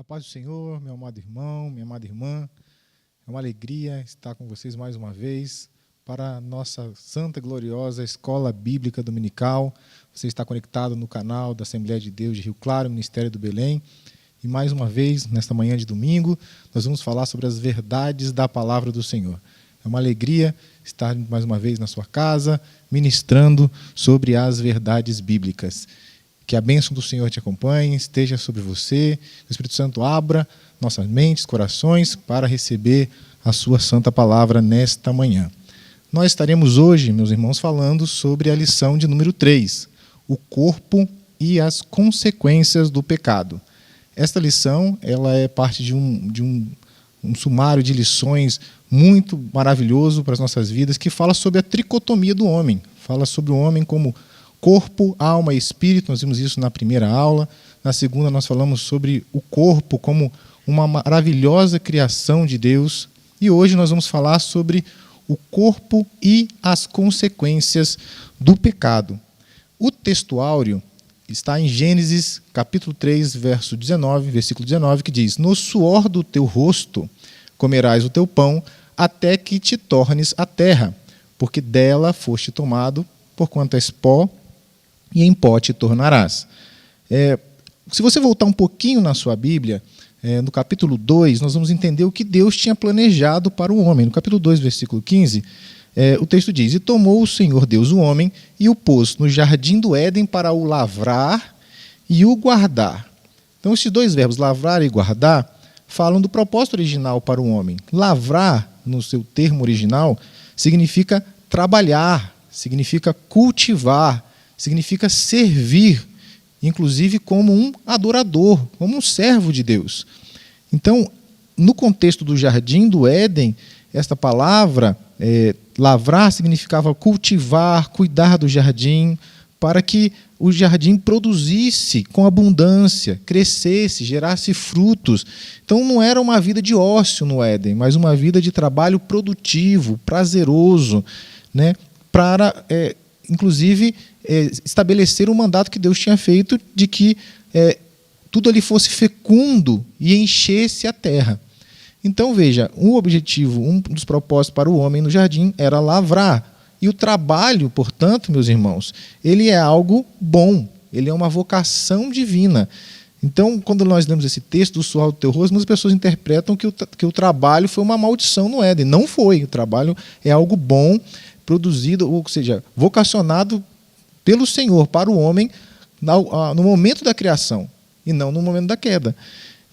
A paz do Senhor, meu amado irmão, minha amada irmã. É uma alegria estar com vocês mais uma vez para a nossa santa e gloriosa Escola Bíblica Dominical. Você está conectado no canal da Assembleia de Deus de Rio Claro, Ministério do Belém. E mais uma vez, nesta manhã de domingo, nós vamos falar sobre as verdades da Palavra do Senhor. É uma alegria estar mais uma vez na sua casa, ministrando sobre as verdades bíblicas. Que a bênção do Senhor te acompanhe, esteja sobre você, que o Espírito Santo abra nossas mentes, corações, para receber a sua santa palavra nesta manhã. Nós estaremos hoje, meus irmãos, falando sobre a lição de número 3, o corpo e as consequências do pecado. Esta lição ela é parte de um sumário de lições muito maravilhoso para as nossas vidas, que fala sobre a tricotomia do homem, fala sobre o homem como corpo, alma e espírito. Nós vimos isso na primeira aula. Na segunda, nós falamos sobre o corpo como uma maravilhosa criação de Deus. E hoje nós vamos falar sobre o corpo e as consequências do pecado. O textuário está em Gênesis, capítulo 3, versículo 19, que diz: No suor do teu rosto comerás o teu pão, até que te tornes a terra, porque dela foste tomado, porquanto és pó, e em pó te tornarás. Se você voltar um pouquinho na sua Bíblia, no capítulo 2, nós vamos entender o que Deus tinha planejado para o homem. No capítulo 2, versículo 15, o texto diz: E tomou o Senhor Deus o homem e o pôs no jardim do Éden para o lavrar e o guardar. Então, esses dois verbos, lavrar e guardar, falam do propósito original para o homem. Lavrar, no seu termo original, significa trabalhar, significa cultivar, significa servir, inclusive como um adorador, como um servo de Deus. Então, no contexto do jardim do Éden, esta palavra, lavrar, significava cultivar, cuidar do jardim, para que o jardim produzisse com abundância, crescesse, gerasse frutos. Então, não era uma vida de ócio no Éden, mas uma vida de trabalho produtivo, prazeroso, né, para, inclusive, estabelecer o mandato que Deus tinha feito de que tudo ali fosse fecundo e enchesse a terra. Então, veja, um objetivo, um dos propósitos para o homem no jardim era lavrar. E o trabalho, portanto, meus irmãos, ele é algo bom, ele é uma vocação divina. Então, quando nós lemos esse texto do suor do teu rosto, muitas pessoas interpretam que o trabalho foi uma maldição no Éden. Não foi. O trabalho é algo bom, produzido, ou seja, vocacionado pelo Senhor para o homem no momento da criação e não no momento da queda.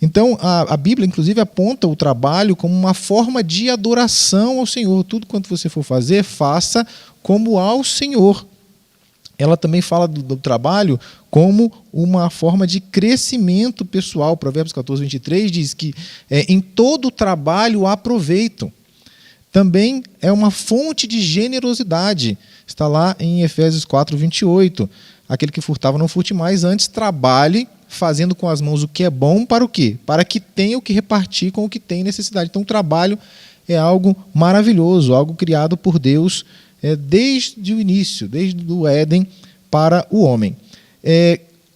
Então, a Bíblia, inclusive, aponta o trabalho como uma forma de adoração ao Senhor. Tudo quanto você for fazer, faça como ao Senhor. Ela também fala do trabalho como uma forma de crescimento pessoal. Provérbios 14, 23 diz que em todo trabalho há proveito. Também é uma fonte de generosidade. Está lá em Efésios 4, 28. Aquele que furtava não furte mais, antes trabalhe, fazendo com as mãos o que é bom, para o quê? Para que tenha o que repartir com o que tem necessidade. Então, o trabalho é algo maravilhoso, algo criado por Deus desde o início, desde o Éden para o homem.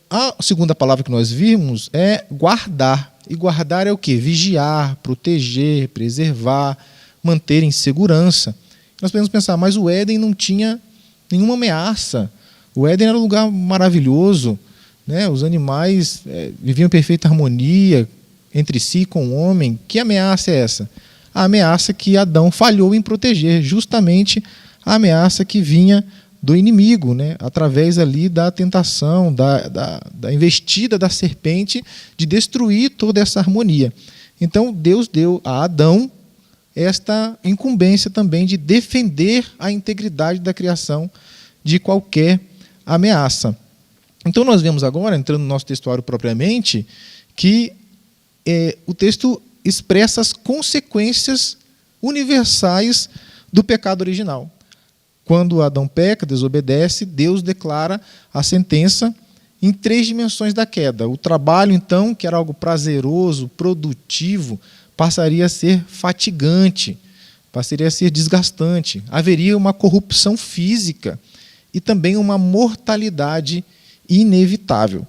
A segunda palavra que nós vimos é guardar. E guardar é o quê? Vigiar, proteger, preservar, manter em segurança. Nós podemos pensar, mas o Éden não tinha nenhuma ameaça. O Éden era um lugar maravilhoso, né? Os animais viviam em perfeita harmonia entre si e com o homem. Que ameaça é essa? A ameaça que Adão falhou em proteger, justamente a ameaça que vinha do inimigo, né? Através ali da tentação, da investida da serpente de destruir toda essa harmonia. Então, Deus deu a Adão esta incumbência também de defender a integridade da criação de qualquer ameaça. Então, nós vemos agora, entrando no nosso textuário propriamente, que o texto expressa as consequências universais do pecado original. Quando Adão peca, desobedece, Deus declara a sentença em 3 dimensões da queda. O trabalho, então, que era algo prazeroso, produtivo, passaria a ser fatigante, passaria a ser desgastante. Haveria uma corrupção física e também uma mortalidade inevitável.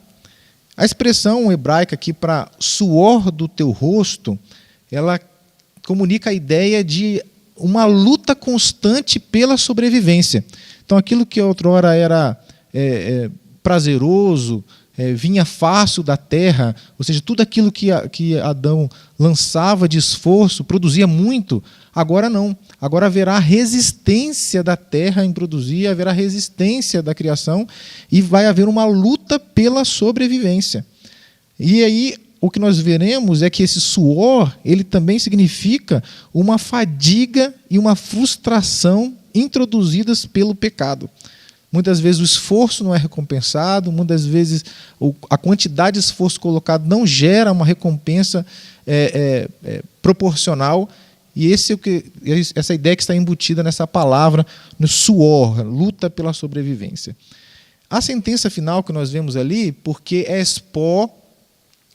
A expressão hebraica aqui para suor do teu rosto, ela comunica a ideia de uma luta constante pela sobrevivência. Então, aquilo que outrora era prazeroso, vinha fácil da terra, ou seja, tudo aquilo que Adão lançava de esforço, produzia muito, agora não. Agora haverá resistência da terra em produzir, haverá resistência da criação e vai haver uma luta pela sobrevivência. E aí o que nós veremos é que esse suor, ele também significa uma fadiga e uma frustração introduzidas pelo pecado. Muitas vezes o esforço não é recompensado, muitas vezes a quantidade de esforço colocado não gera uma recompensa proporcional. E essa ideia que está embutida nessa palavra, no suor, luta pela sobrevivência. A sentença final que nós vemos ali, porque és pó,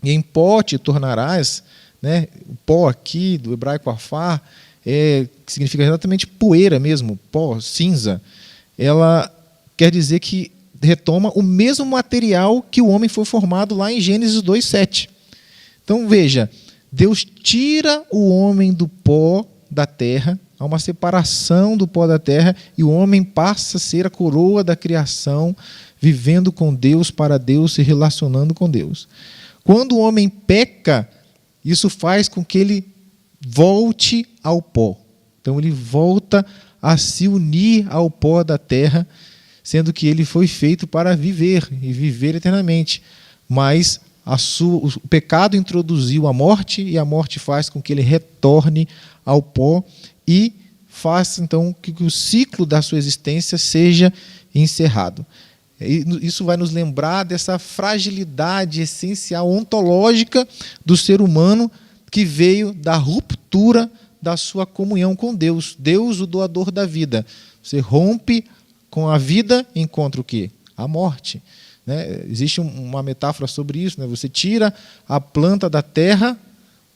e em pó te tornarás, né? O pó aqui, do hebraico afar, que significa exatamente poeira mesmo, pó, cinza. Ela quer dizer que retoma o mesmo material que o homem foi formado lá em Gênesis 2:7. Então, veja, Deus tira o homem do pó da terra, há uma separação do pó da terra, e o homem passa a ser a coroa da criação, vivendo com Deus, para Deus, se relacionando com Deus. Quando o homem peca, isso faz com que ele volte ao pó. Então ele volta a se unir ao pó da terra, sendo que ele foi feito para viver, e viver eternamente. Mas o pecado introduziu a morte, e a morte faz com que ele retorne ao pó e faça então que o ciclo da sua existência seja encerrado. Isso vai nos lembrar dessa fragilidade essencial ontológica do ser humano, que veio da ruptura da sua comunhão com Deus. Deus, o doador da vida. Você rompe com a vida e encontra o quê? A morte. Né? Existe uma metáfora sobre isso. Né? Você tira a planta da terra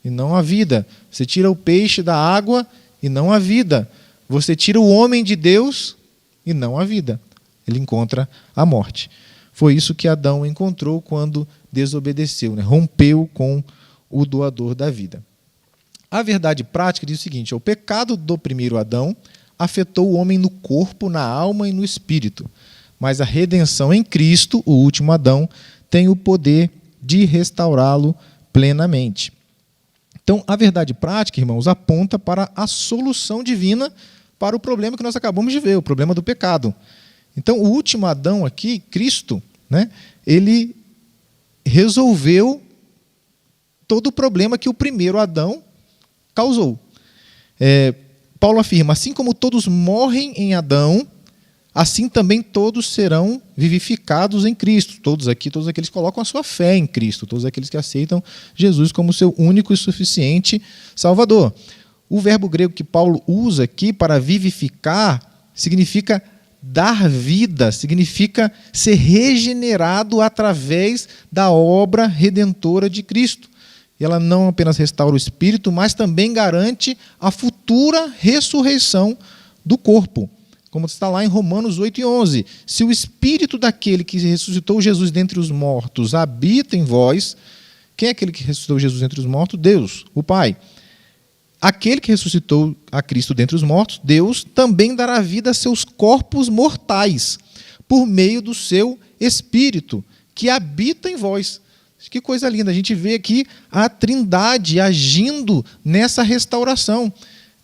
e não a vida. Você tira o peixe da água e não a vida. Você tira o homem de Deus e não a vida. Ele encontra a morte. Foi isso que Adão encontrou quando desobedeceu, né? Rompeu com o doador da vida. A verdade prática diz o seguinte: o pecado do primeiro Adão afetou o homem no corpo, na alma e no espírito, mas a redenção em Cristo, o último Adão, tem o poder de restaurá-lo plenamente. Então, a verdade prática, irmãos, aponta para a solução divina para o problema que nós acabamos de ver, o problema do pecado. Então, o último Adão aqui, Cristo, né, ele resolveu todo o problema que o primeiro Adão causou. Paulo afirma: assim como todos morrem em Adão, assim também todos serão vivificados em Cristo. Todos aqueles que colocam a sua fé em Cristo, todos aqueles que aceitam Jesus como seu único e suficiente Salvador. O verbo grego que Paulo usa aqui para vivificar significa dar vida, significa ser regenerado através da obra redentora de Cristo. E ela não apenas restaura o espírito, mas também garante a futura ressurreição do corpo. Como está lá em Romanos 8:11. Se o espírito daquele que ressuscitou Jesus dentre os mortos habita em vós, quem é aquele que ressuscitou Jesus dentre os mortos? Deus, o Pai. Aquele que ressuscitou a Cristo dentre os mortos, Deus, também dará vida a seus corpos mortais, por meio do seu Espírito, que habita em vós. Que coisa linda, a gente vê aqui a Trindade agindo nessa restauração.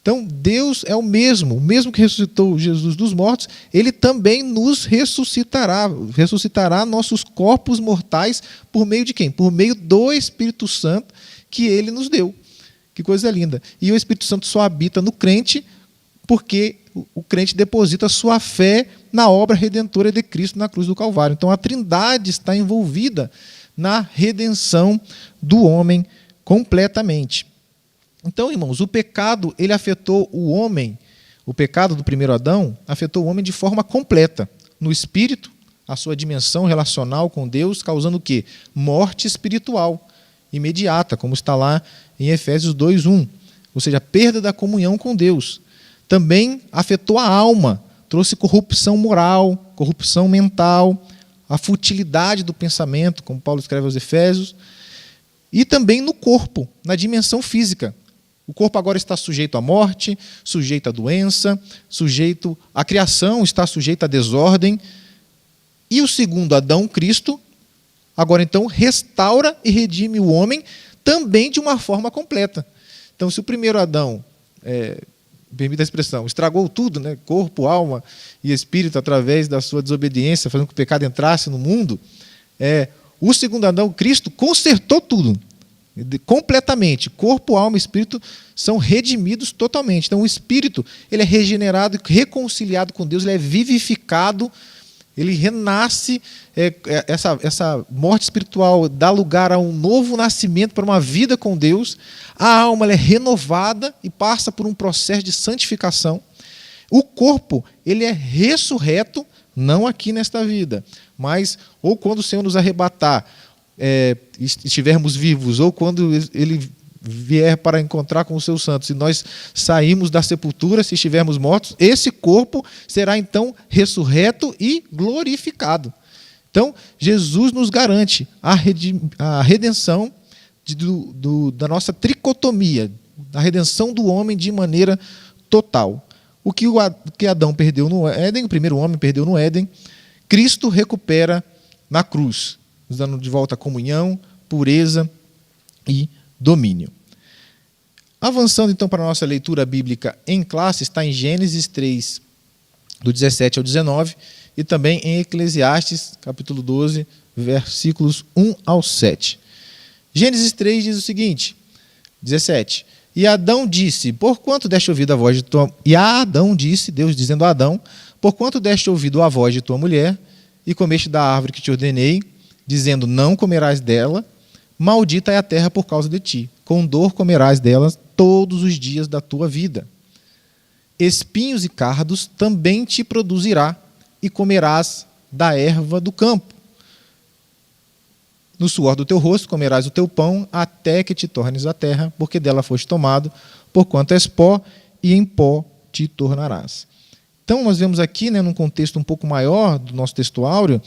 Então, Deus é o mesmo que ressuscitou Jesus dos mortos, ele também nos ressuscitará nossos corpos mortais por meio de quem? Por meio do Espírito Santo que ele nos deu. Que coisa linda. E o Espírito Santo só habita no crente porque o crente deposita sua fé na obra redentora de Cristo na cruz do Calvário. Então a Trindade está envolvida na redenção do homem completamente. Então, irmãos, o pecado ele afetou o homem, o pecado do primeiro Adão afetou o homem de forma completa. No espírito, a sua dimensão relacional com Deus, causando o quê? Morte espiritual imediata, como está lá em Efésios 2:1, ou seja, a perda da comunhão com Deus. Também afetou a alma, trouxe corrupção moral, corrupção mental, a futilidade do pensamento, como Paulo escreve aos Efésios, e também no corpo, na dimensão física. O corpo agora está sujeito à morte, sujeito à doença, sujeito à criação, está sujeito à desordem. E o segundo Adão, Cristo, agora então restaura e redime o homem também de uma forma completa. Então, se o primeiro Adão, permita a expressão, estragou tudo, né? Corpo, alma e espírito, através da sua desobediência, fazendo com que o pecado entrasse no mundo, o segundo Adão, Cristo, consertou tudo, completamente. Corpo, alma e espírito são redimidos totalmente. Então, o espírito ele é regenerado, reconciliado com Deus, ele é vivificado, ele renasce, essa morte espiritual dá lugar a um novo nascimento para uma vida com Deus. A alma ela é renovada e passa por um processo de santificação. O corpo ele é ressurreto, não aqui nesta vida, mas ou quando o Senhor nos arrebatar, estivermos vivos, ou quando Ele vier para encontrar com os seus santos, e nós saímos da sepultura, se estivermos mortos, esse corpo será então ressurreto e glorificado. Então, Jesus nos garante a redenção da nossa tricotomia, a redenção do homem de maneira total. O que Adão perdeu no Éden, o primeiro homem perdeu no Éden, Cristo recupera na cruz, nos dando de volta a comunhão, pureza e domínio. Avançando então para a nossa leitura bíblica em classe, está em Gênesis 3, do 17 ao 19, e também em Eclesiastes, capítulo 12, versículos 1 ao 7. Gênesis 3 diz o seguinte, 17: E Adão disse, porquanto deste ouvido a voz de tua... E Adão disse, Deus dizendo a Adão, porquanto deste ouvido a voz de tua mulher, e comeste da árvore que te ordenei, dizendo, não comerás dela, maldita é a terra por causa de ti. Com dor comerás dela todos os dias da tua vida. Espinhos e cardos também te produzirá, e comerás da erva do campo. No suor do teu rosto comerás o teu pão, até que te tornes a terra, porque dela foste tomado, porquanto és pó, e em pó te tornarás. Então, nós vemos aqui, num contexto um pouco maior do nosso texto áureo,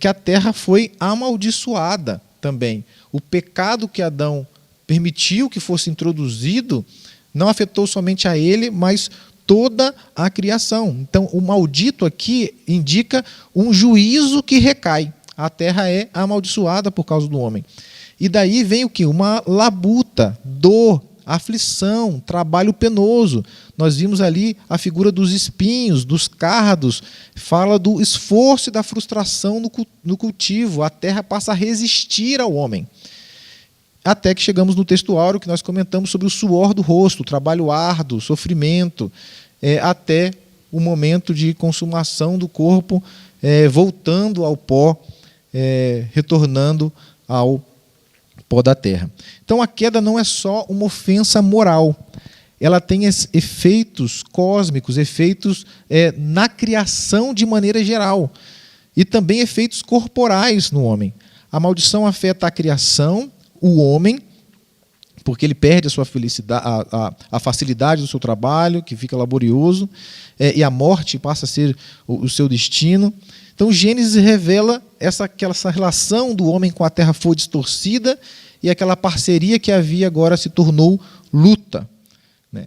que a terra foi amaldiçoada também. O pecado que Adão permitiu que fosse introduzido não afetou somente a ele, mas toda a criação. Então, o maldito aqui indica um juízo que recai. A terra é amaldiçoada por causa do homem. E daí vem o quê? Uma labuta, dor, aflição, trabalho penoso. Nós vimos ali a figura dos espinhos, dos cardos, fala do esforço e da frustração no cultivo. A terra passa a resistir ao homem. Até que chegamos no texto áureo que nós comentamos sobre o suor do rosto, o trabalho árduo, sofrimento, até o momento de consumação do corpo, voltando ao pó, retornando ao pó da terra. Então a queda não é só uma ofensa moral, ela tem efeitos cósmicos, efeitos na criação de maneira geral, e também efeitos corporais no homem. A maldição afeta a criação, o homem, porque ele perde a sua felicidade, a facilidade do seu trabalho, que fica laborioso, e a morte passa a ser o seu destino. Então, Gênesis revela essa relação do homem com a terra foi distorcida e aquela parceria que havia agora se tornou luta.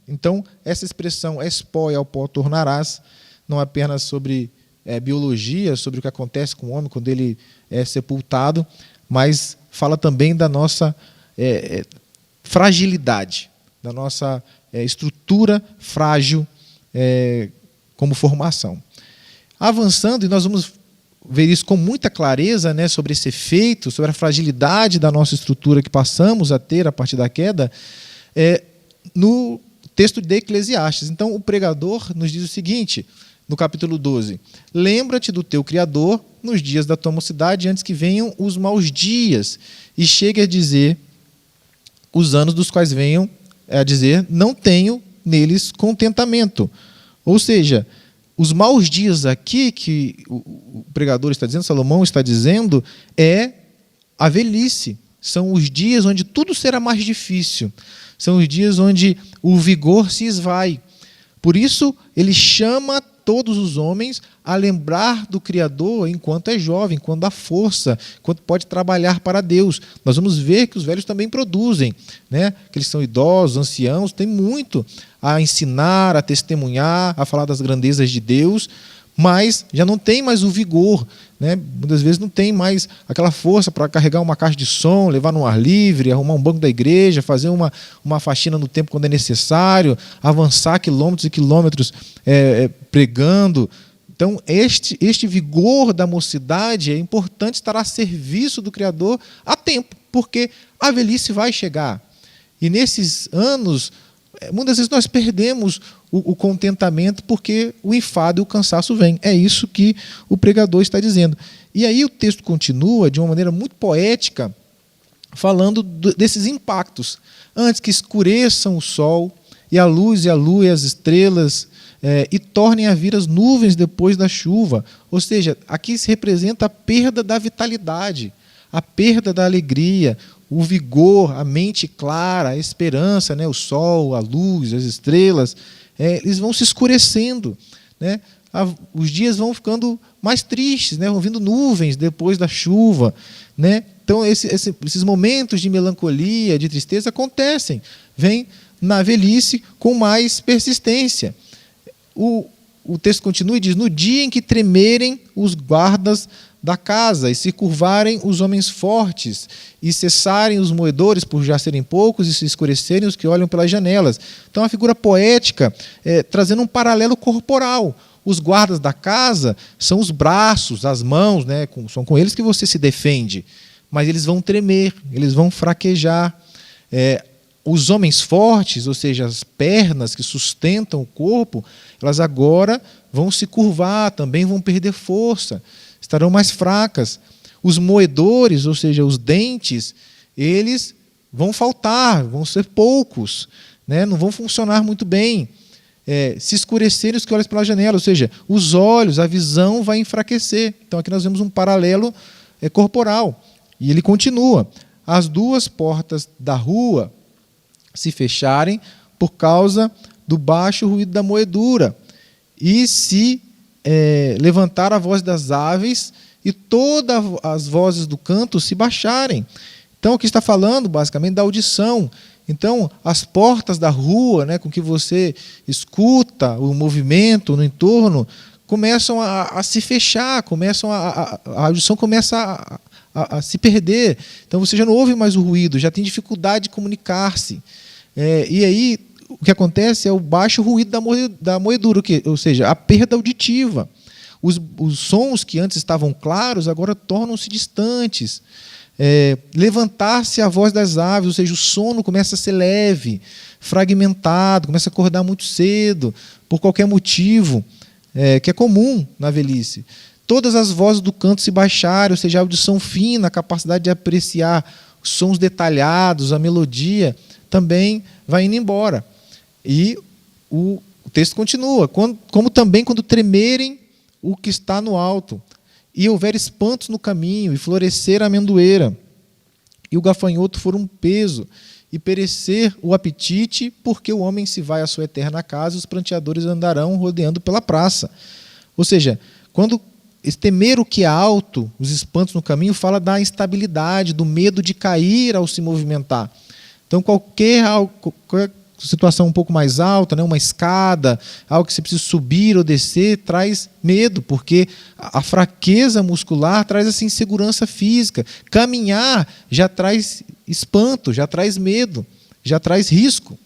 Então, essa expressão, és pó e ao pó tornarás, não é apenas sobre biologia, sobre o que acontece com o homem quando ele é sepultado, mas fala também da nossa fragilidade, da nossa estrutura frágil como formação. Avançando, e nós vamos ver isso com muita clareza, sobre esse efeito, sobre a fragilidade da nossa estrutura que passamos a ter a partir da queda, no texto de Eclesiastes. Então, o pregador nos diz o seguinte, no capítulo 12, lembra-te do teu Criador nos dias da tua mocidade, antes que venham os maus dias, e chegue a dizer, os anos dos quais venham a dizer, não tenho neles contentamento. Ou seja, os maus dias aqui que o pregador está dizendo, Salomão está dizendo, é a velhice. São os dias onde tudo será mais difícil. São os dias onde o vigor se esvai. Por isso, ele chama todos os homens a lembrar do Criador enquanto é jovem, quando há força, quando pode trabalhar para Deus. Nós vamos ver que os velhos também produzem, né? Que eles são idosos, anciãos, tem muito a ensinar, a testemunhar, a falar das grandezas de Deus, mas já não tem mais o vigor, né? Muitas vezes não tem mais aquela força para carregar uma caixa de som, levar no ar livre, arrumar um banco da igreja, fazer uma faxina no tempo quando é necessário, avançar quilômetros e quilômetros pregando. Então, este vigor da mocidade é importante estar a serviço do Criador a tempo, porque a velhice vai chegar. E nesses anos, muitas vezes nós perdemos o contentamento porque o enfado e o cansaço vêm. É isso que o pregador está dizendo. E aí o texto continua de uma maneira muito poética, falando desses impactos. Antes que escureçam o sol, e a luz e a lua e as estrelas, e tornem a vir as nuvens depois da chuva. Ou seja, aqui se representa a perda da vitalidade, a perda da alegria, o vigor, a mente clara, a esperança, né? O sol, a luz, as estrelas, eles vão se escurecendo, né? Os dias vão ficando mais tristes, né? Vão vindo nuvens depois da chuva, né? Então, esses momentos de melancolia, de tristeza acontecem, vêm na velhice com mais persistência. O texto continua e diz: no dia em que tremerem os guardas da casa, e se curvarem os homens fortes, e cessarem os moedores por já serem poucos, e se escurecerem os que olham pelas janelas. Então, a figura poética trazendo um paralelo corporal. Os guardas da casa são os braços, as mãos, né? São com eles que você se defende. Mas eles vão tremer, eles vão fraquejar. Os homens fortes, ou seja, as pernas que sustentam o corpo, elas agora vão se curvar, também vão perder força, estarão mais fracas. Os moedores, ou seja, os dentes, eles vão faltar, vão ser poucos, né? Não vão funcionar muito bem. Se escurecerem os que olham pela janela, ou seja, os olhos, a visão vai enfraquecer. Então aqui nós vemos um paralelo corporal. E ele continua: as duas portas da rua se fecharem por causa do baixo ruído da moedura, e se levantar a voz das aves, e todas as vozes do canto se baixarem. Então, aqui está falando basicamente da audição. Então, as portas da rua, né, com que você escuta o movimento no entorno, começam a se fechar, a audição começa a se perder. Então, você já não ouve mais o ruído, já tem dificuldade de comunicar-se. E aí, o que acontece é o baixo ruído da moedura, ou seja, a perda auditiva. Os sons que antes estavam claros, agora tornam-se distantes. Levantar-se a voz das aves, ou seja, o sono começa a ser leve, fragmentado, começa a acordar muito cedo, por qualquer motivo, que é comum na velhice. Todas as vozes do canto se baixarem, ou seja, a audição fina, a capacidade de apreciar os sons detalhados, a melodia, também vai indo embora. E o texto continua: como também quando tremerem o que está no alto, e houver espantos no caminho, e florescer a amendoeira, e o gafanhoto for um peso, e perecer o apetite, porque o homem se vai à sua eterna casa, e os pranteadores andarão rodeando pela praça. Ou seja, quando temer o que é alto, os espantos no caminho, fala da instabilidade, do medo de cair ao se movimentar. Então, qualquer situação um pouco mais alta, né, uma escada, algo que você precisa subir ou descer, traz medo, porque a fraqueza muscular traz essa insegurança física. Caminhar já traz espanto, já traz medo, já traz risco.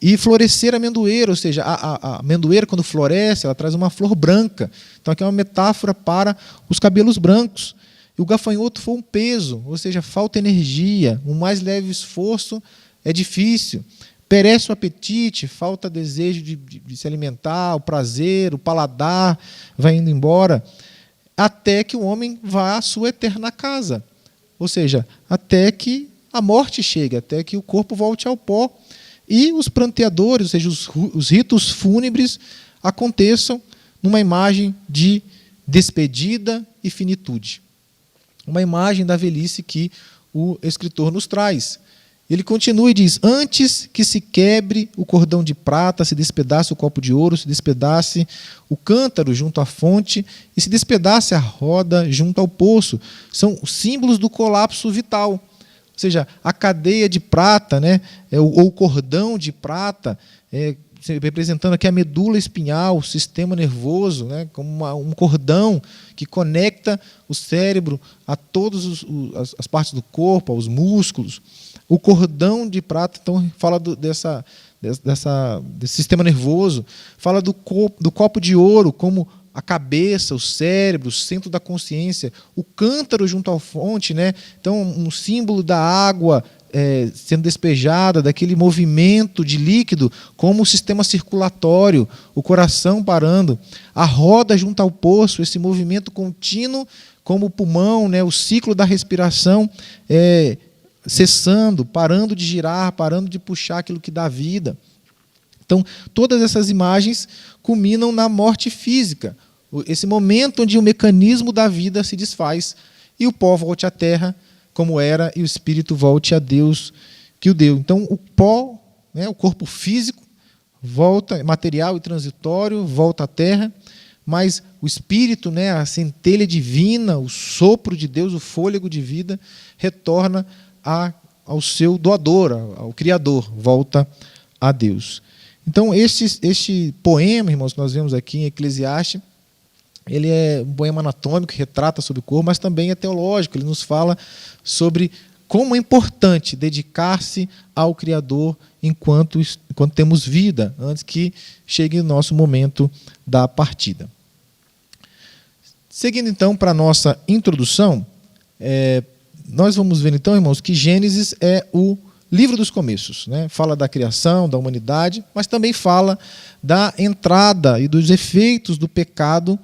E florescer a amendoeira, ou seja, a amendoeira, quando floresce, ela traz uma flor branca. Então, aqui é uma metáfora para os cabelos brancos. E o gafanhoto foi um peso, ou seja, falta energia, um mais leve esforço é difícil. Perece o apetite, falta desejo de se alimentar, o prazer, o paladar vai indo embora, até que o homem vá à sua eterna casa. Ou seja, até que a morte chegue, até que o corpo volte ao pó. E os pranteadores, ou seja, os ritos fúnebres, aconteçam numa imagem de despedida e finitude. Uma imagem da velhice que o escritor nos traz. Ele continua e diz: antes que se quebre o cordão de prata, se despedace o copo de ouro, se despedace o cântaro junto à fonte e se despedace a roda junto ao poço. São símbolos do colapso vital. Ou seja, a cadeia de prata, né, ou o cordão de prata, representando aqui a medula espinhal, o sistema nervoso, né, como um cordão que conecta o cérebro a todas as partes do corpo, aos músculos. O cordão de prata, então, fala desse sistema nervoso, fala do copo de ouro como a cabeça, o cérebro, o centro da consciência, o cântaro junto à fonte, né? Então, um símbolo da água sendo despejada, daquele movimento de líquido, como o sistema circulatório, o coração parando, a roda junto ao poço, esse movimento contínuo, como o pulmão, né? O ciclo da respiração cessando, parando de girar, parando de puxar aquilo que dá vida. Então, todas essas imagens culminam na morte física, esse momento onde o mecanismo da vida se desfaz e o pó volte à terra como era e o espírito volte a Deus que o deu. Então, o pó, né, o corpo físico, volta, material e transitório, volta à terra, mas o espírito, né, a centelha divina, o sopro de Deus, o fôlego de vida, retorna ao seu doador, ao Criador, volta a Deus. Então, este poema, irmãos, que nós vemos aqui em Eclesiastes, ele é um poema anatômico que retrata sobre o corpo, mas também é teológico. Ele nos fala sobre como é importante dedicar-se ao Criador enquanto temos vida, antes que chegue o nosso momento da partida. Seguindo, então, para a nossa introdução, nós vamos ver, então, irmãos, que Gênesis é o livro dos começos, né? Fala da criação, da humanidade, mas também fala da entrada e dos efeitos do pecado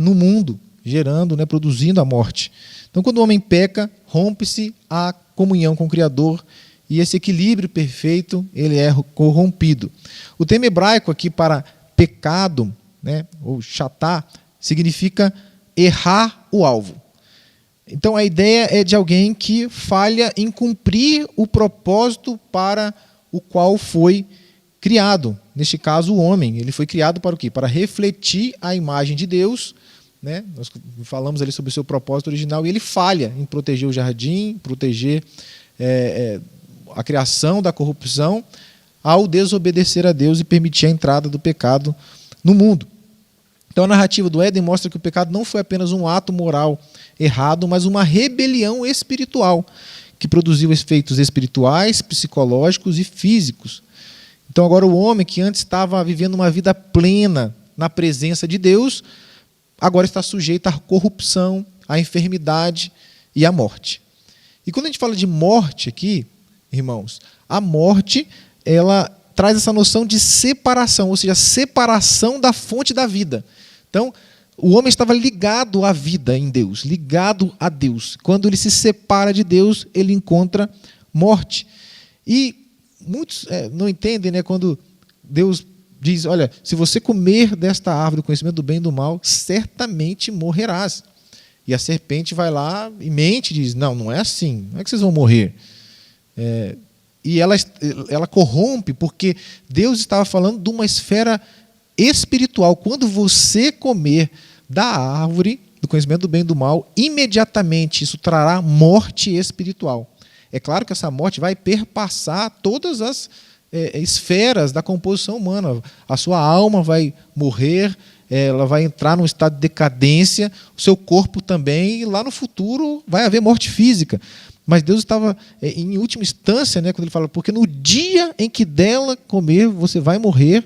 no mundo, gerando, né, produzindo a morte. Então, quando o homem peca, rompe-se a comunhão com o Criador e esse equilíbrio perfeito ele é corrompido. O termo hebraico aqui para pecado, né, ou chatá, significa errar o alvo. Então, a ideia é de alguém que falha em cumprir o propósito para o qual foi criado. Neste caso, o homem. Ele foi criado para o quê? Para refletir a imagem de Deus. Né? Nós falamos ali sobre o seu propósito original e ele falha em proteger o jardim, proteger a criação da corrupção, ao desobedecer a Deus e permitir a entrada do pecado no mundo. Então, a narrativa do Éden mostra que o pecado não foi apenas um ato moral errado, mas uma rebelião espiritual, que produziu efeitos espirituais, psicológicos e físicos. Então, agora o homem que antes estava vivendo uma vida plena na presença de Deus, agora está sujeito à corrupção, à enfermidade e à morte. E quando a gente fala de morte aqui, irmãos, a morte, ela traz essa noção de separação, ou seja, separação da fonte da vida. Então, o homem estava ligado à vida em Deus, ligado a Deus. Quando ele se separa de Deus, ele encontra morte. E muitos não entendem, né, quando Deus diz, olha, se você comer desta árvore do conhecimento do bem e do mal, certamente morrerás. E a serpente vai lá e mente e diz, não é assim, não é que vocês vão morrer. E ela corrompe, porque Deus estava falando de uma esfera espiritual. Quando você comer da árvore do conhecimento do bem e do mal, imediatamente isso trará morte espiritual. É claro que essa morte vai perpassar todas as esferas da composição humana. A sua alma vai morrer, ela vai entrar num estado de decadência, o seu corpo também, e lá no futuro vai haver morte física. Mas Deus estava, em última instância, né, quando ele fala, porque no dia em que dela comer, você vai morrer,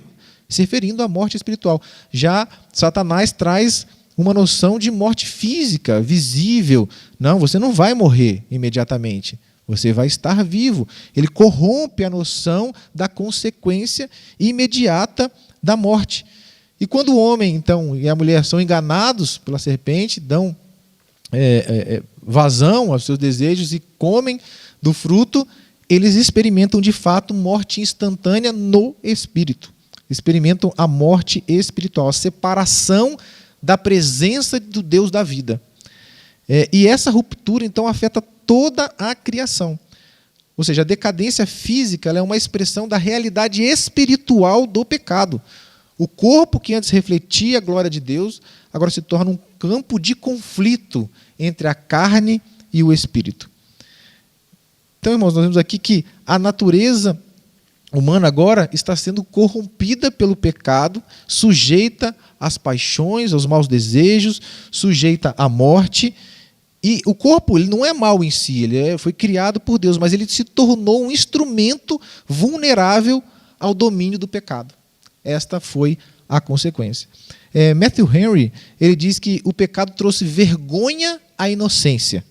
se referindo à morte espiritual. Já Satanás traz uma noção de morte física, visível. Não, você não vai morrer imediatamente. Você vai estar vivo. Ele corrompe a noção da consequência imediata da morte. E quando o homem, então, e a mulher são enganados pela serpente, dão vazão aos seus desejos e comem do fruto, eles experimentam de fato morte instantânea no espírito. Experimentam a morte espiritual, a separação da presença do Deus da vida. E essa ruptura, então, afeta toda a criação. Ou seja, a decadência física ela é uma expressão da realidade espiritual do pecado. O corpo que antes refletia a glória de Deus, agora se torna um campo de conflito entre a carne e o espírito. Então, irmãos, nós vemos aqui que a natureza humana agora está sendo corrompida pelo pecado, sujeita às paixões, aos maus desejos, sujeita à morte. E o corpo ele não é mau em si, ele foi criado por Deus, mas ele se tornou um instrumento vulnerável ao domínio do pecado. Esta foi a consequência. Matthew Henry ele diz que o pecado trouxe vergonha à inocência,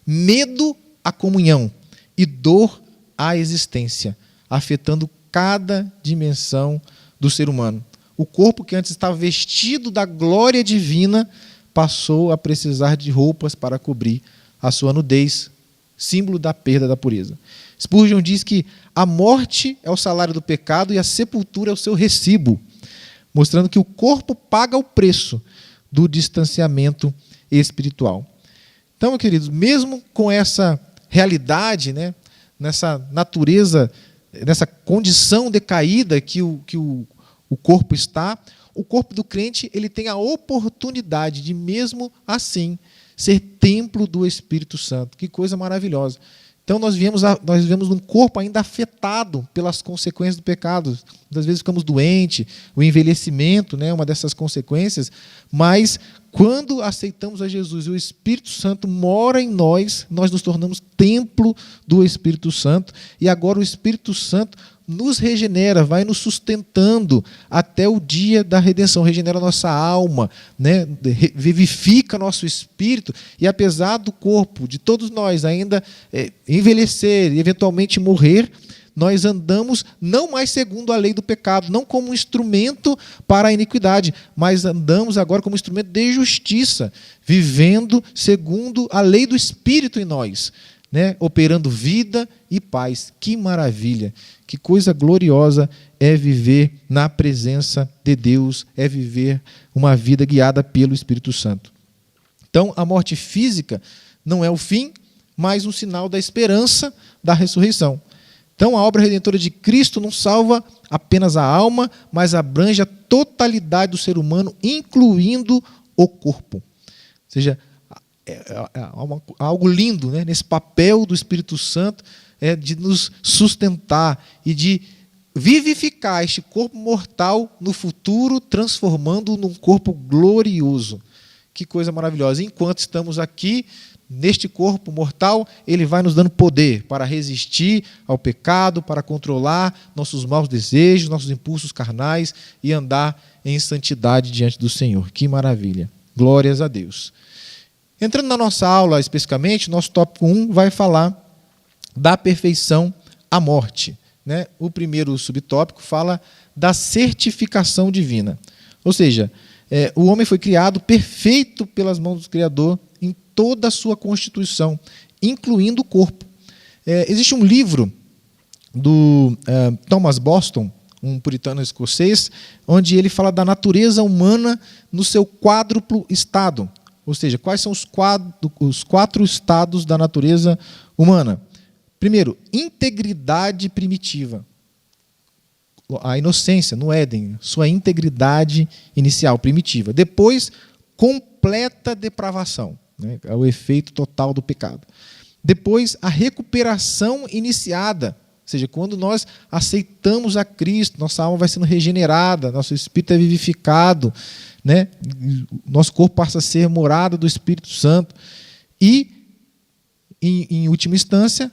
medo à comunhão e dor à existência, afetando cada dimensão do ser humano. O corpo que antes estava vestido da glória divina passou a precisar de roupas para cobrir a sua nudez, símbolo da perda da pureza. Spurgeon diz que a morte é o salário do pecado e a sepultura é o seu recibo, mostrando que o corpo paga o preço do distanciamento espiritual. Então, meus queridos, mesmo com essa realidade, né, nessa natureza, nessa condição decaída que o corpo está, o corpo do crente ele tem a oportunidade de, mesmo assim, ser templo do Espírito Santo. Que coisa maravilhosa. Então, nós vivemos num corpo ainda afetado pelas consequências do pecado. Muitas vezes ficamos doentes, o envelhecimento, né, uma dessas consequências, mas quando aceitamos a Jesus e o Espírito Santo mora em nós, nós nos tornamos templo do Espírito Santo, e agora o Espírito Santo nos regenera, vai nos sustentando até o dia da redenção, regenera nossa alma, né? Vivifica nosso espírito, e apesar do corpo de todos nós ainda envelhecer e eventualmente morrer, nós andamos não mais segundo a lei do pecado, não como um instrumento para a iniquidade, mas andamos agora como instrumento de justiça, vivendo segundo a lei do Espírito em nós, né? Operando vida e paz. Que maravilha, que coisa gloriosa é viver na presença de Deus, é viver uma vida guiada pelo Espírito Santo. Então, a morte física não é o fim, mas um sinal da esperança da ressurreição. Então, a obra redentora de Cristo não salva apenas a alma, mas abrange a totalidade do ser humano, incluindo o corpo. Ou seja, algo lindo, né, nesse papel do Espírito Santo, de nos sustentar e de vivificar este corpo mortal no futuro, transformando-o num corpo glorioso. Que coisa maravilhosa. Enquanto estamos aqui, neste corpo mortal, ele vai nos dando poder para resistir ao pecado, para controlar nossos maus desejos, nossos impulsos carnais e andar em santidade diante do Senhor. Que maravilha. Glórias a Deus. Entrando na nossa aula especificamente, nosso tópico 1 vai falar da perfeição à morte, né? O primeiro subtópico fala da certificação divina. Ou seja, o homem foi criado perfeito pelas mãos do Criador em toda a sua constituição, incluindo o corpo. Existe um livro do Thomas Boston, um puritano escocês, onde ele fala da natureza humana no seu quádruplo estado. Ou seja, quais são os 4 estados da natureza humana? Primeiro, integridade primitiva. A inocência, no Éden, sua integridade inicial, primitiva. Depois, completa depravação, né? É o efeito total do pecado. Depois, a recuperação iniciada, ou seja, quando nós aceitamos a Cristo, nossa alma vai sendo regenerada, nosso espírito é vivificado, né? Nosso corpo passa a ser morada do Espírito Santo. E, em última instância,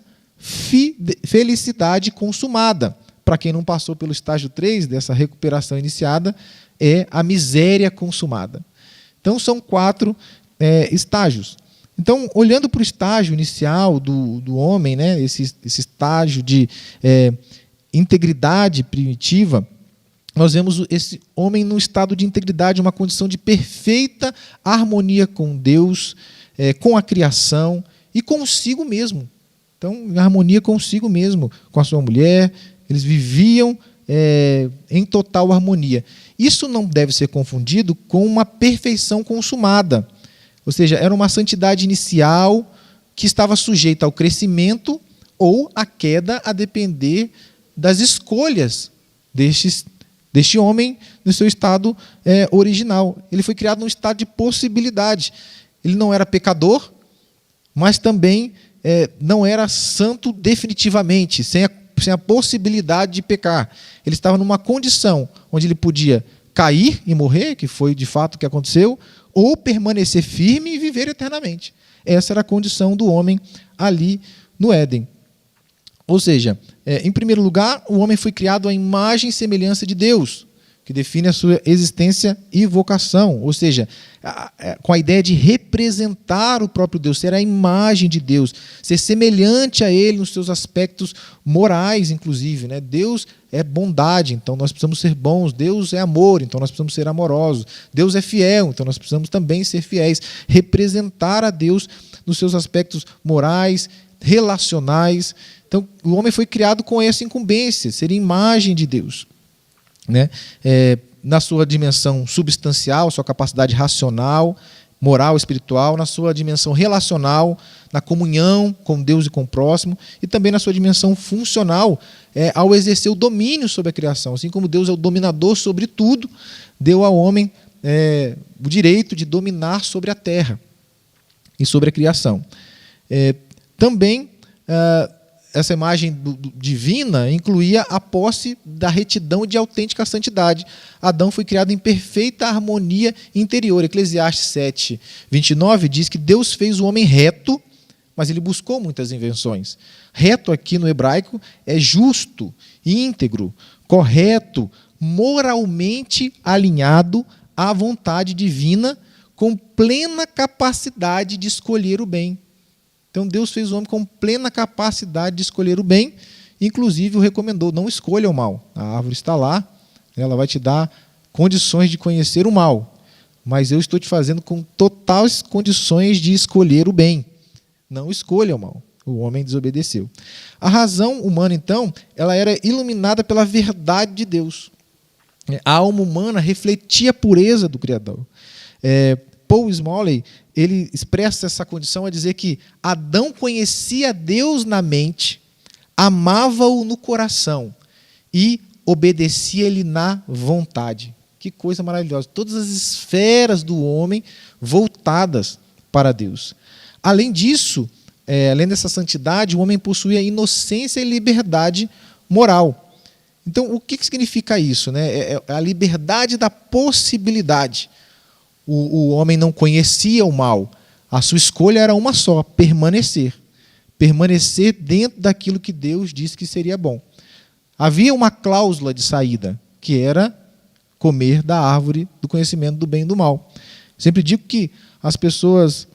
felicidade consumada. Para quem não passou pelo estágio 3 dessa recuperação iniciada, é a miséria consumada. Então, são 4 estágios. Então, olhando para o estágio inicial do homem, né, esse estágio de integridade primitiva, nós vemos esse homem num estado de integridade, uma condição de perfeita harmonia com Deus, com a criação e consigo mesmo. Então, em harmonia consigo mesmo, com a sua mulher, eles viviam em total harmonia. Isso não deve ser confundido com uma perfeição consumada. Ou seja, era uma santidade inicial que estava sujeita ao crescimento ou a queda a depender das escolhas deste homem no seu estado original. Ele foi criado num estado de possibilidade. Ele não era pecador, mas também não era santo definitivamente, sem a possibilidade de pecar. Ele estava numa condição onde ele podia cair e morrer, que foi de fato o que aconteceu, ou permanecer firme e viver eternamente. Essa era a condição do homem ali no Éden. Ou seja, em primeiro lugar, o homem foi criado à imagem e semelhança de Deus, que define a sua existência e vocação. Ou seja, com a ideia de representar o próprio Deus, ser a imagem de Deus, ser semelhante a Ele nos seus aspectos morais, inclusive, né? Deus é bondade, então nós precisamos ser bons. Deus é amor, então nós precisamos ser amorosos. Deus é fiel, então nós precisamos também ser fiéis. Representar a Deus nos seus aspectos morais, relacionais. Então, o homem foi criado com essa incumbência, ser imagem de Deus, né? Na sua dimensão substancial, sua capacidade racional, moral, espiritual, na sua dimensão relacional, na comunhão com Deus e com o próximo, e também na sua dimensão funcional, ao exercer o domínio sobre a criação. Assim como Deus é o dominador sobre tudo, deu ao homem o direito de dominar sobre a terra e sobre a criação. Também essa imagem divina incluía a posse da retidão e de autêntica santidade. Adão foi criado em perfeita harmonia interior. Eclesiastes 7, 29 diz que Deus fez o homem reto, mas ele buscou muitas invenções. Reto aqui no hebraico é justo, íntegro, correto, moralmente alinhado à vontade divina, com plena capacidade de escolher o bem. Então Deus fez o homem com plena capacidade de escolher o bem, inclusive o recomendou: não escolha o mal. A árvore está lá, ela vai te dar condições de conhecer o mal, mas eu estou te fazendo com totais condições de escolher o bem. Não escolha o mal. O homem desobedeceu. A razão humana, então, ela era iluminada pela verdade de Deus. A alma humana refletia a pureza do Criador. Paul Smalley, ele expressa essa condição a dizer que Adão conhecia Deus na mente, amava-o no coração e obedecia-lhe na vontade. Que coisa maravilhosa. Todas as esferas do homem voltadas para Deus. Além disso, além dessa santidade, o homem possuía inocência e liberdade moral. Então, o que significa isso, né? É a liberdade da possibilidade. O homem não conhecia o mal. A sua escolha era uma só: permanecer. Permanecer dentro daquilo que Deus disse que seria bom. Havia uma cláusula de saída, que era comer da árvore do conhecimento do bem e do mal. Sempre digo que as pessoas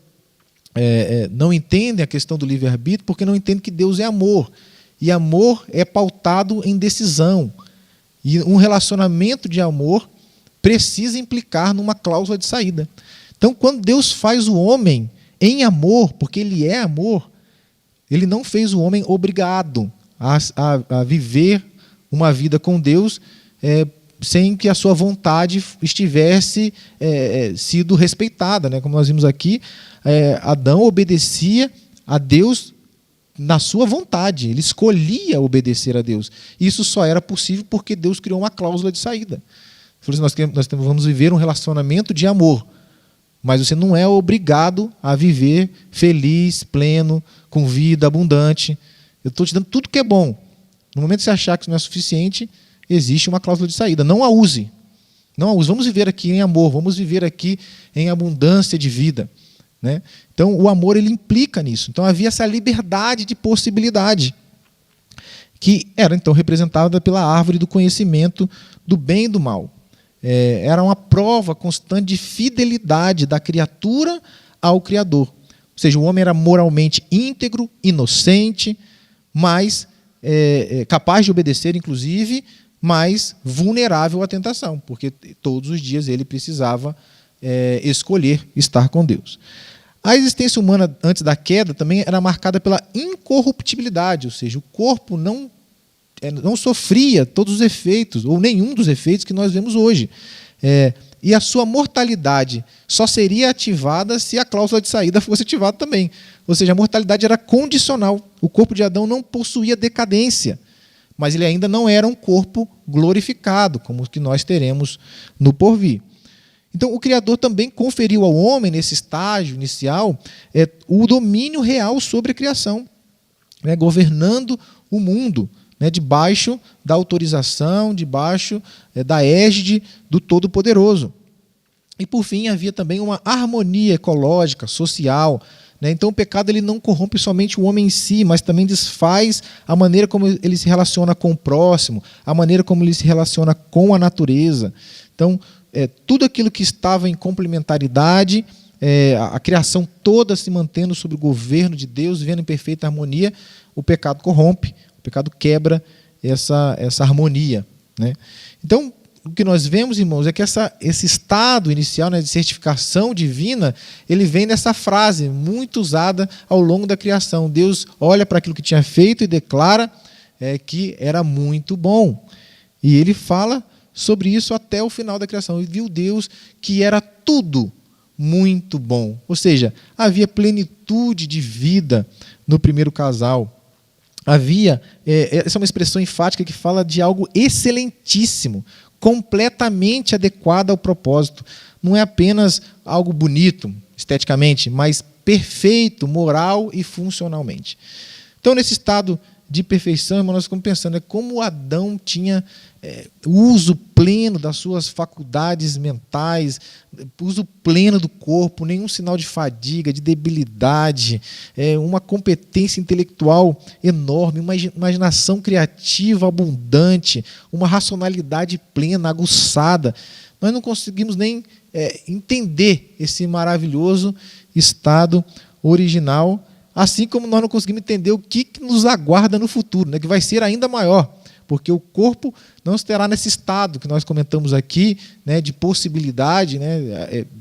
não entendem a questão do livre-arbítrio porque não entendem que Deus é amor. E amor é pautado em decisão. E um relacionamento de amor precisa implicar numa cláusula de saída. Então, quando Deus faz o homem em amor, porque Ele é amor, Ele não fez o homem obrigado a viver uma vida com Deus sem que a sua vontade estivesse sido respeitada, né? Como nós vimos aqui, Adão obedecia a Deus na sua vontade. Ele escolhia obedecer a Deus. Isso só era possível porque Deus criou uma cláusula de saída. Nós vamos viver um relacionamento de amor, mas você não é obrigado a viver feliz, pleno, com vida abundante. Eu estou te dando tudo que é bom. No momento que você achar que isso não é suficiente, existe uma cláusula de saída. Não a use. Não a use. Vamos viver aqui em amor, vamos viver aqui em abundância de vida, né? Então, o amor ele implica nisso. Então, havia essa liberdade de possibilidade, que era então representada pela árvore do conhecimento do bem e do mal. Era uma prova constante de fidelidade da criatura ao Criador. Ou seja, o homem era moralmente íntegro, inocente, mas capaz de obedecer, inclusive, mas vulnerável à tentação, porque todos os dias ele precisava escolher estar com Deus. A existência humana antes da queda também era marcada pela incorruptibilidade, ou seja, o corpo não sofria todos os efeitos, ou nenhum dos efeitos que nós vemos hoje. e a sua mortalidade só seria ativada se a cláusula de saída fosse ativada também. Ou seja, a mortalidade era condicional. O corpo de Adão não possuía decadência, mas ele ainda não era um corpo glorificado, como o que nós teremos no porvir. Então, o Criador também conferiu ao homem, nesse estágio inicial, o domínio real sobre a criação, governando o mundo, debaixo da autorização, debaixo da égide do Todo-Poderoso. E, por fim, havia também uma harmonia ecológica, social. Então, o pecado ele não corrompe somente o homem em si, mas também desfaz a maneira como ele se relaciona com o próximo, a maneira como ele se relaciona com a natureza. Então, tudo aquilo que estava em complementaridade, a criação toda se mantendo sob o governo de Deus, vivendo em perfeita harmonia, o pecado corrompe, o pecado quebra essa harmonia. Então, o que nós vemos, irmãos, é que esse estado inicial de certificação divina, ele vem nessa frase muito usada ao longo da criação. Deus olha para aquilo que tinha feito e declara que era muito bom. E ele fala sobre isso até o final da criação. E viu Deus que era tudo muito bom. Ou seja, havia plenitude de vida no primeiro casal. Essa é uma expressão enfática que fala de algo excelentíssimo, completamente adequado ao propósito. Não é apenas algo bonito, esteticamente, mas perfeito, moral e funcionalmente. Então, nesse estado de perfeição, irmão, nós ficamos pensando como Adão tinha o uso pleno das suas faculdades mentais, uso pleno do corpo, nenhum sinal de fadiga, de debilidade, uma competência intelectual enorme, uma imaginação criativa abundante, uma racionalidade plena, aguçada. Nós não conseguimos nem entender esse maravilhoso estado original, assim como nós não conseguimos entender o que nos aguarda no futuro, que vai ser ainda maior, porque o corpo não estará nesse estado que nós comentamos aqui, de possibilidade,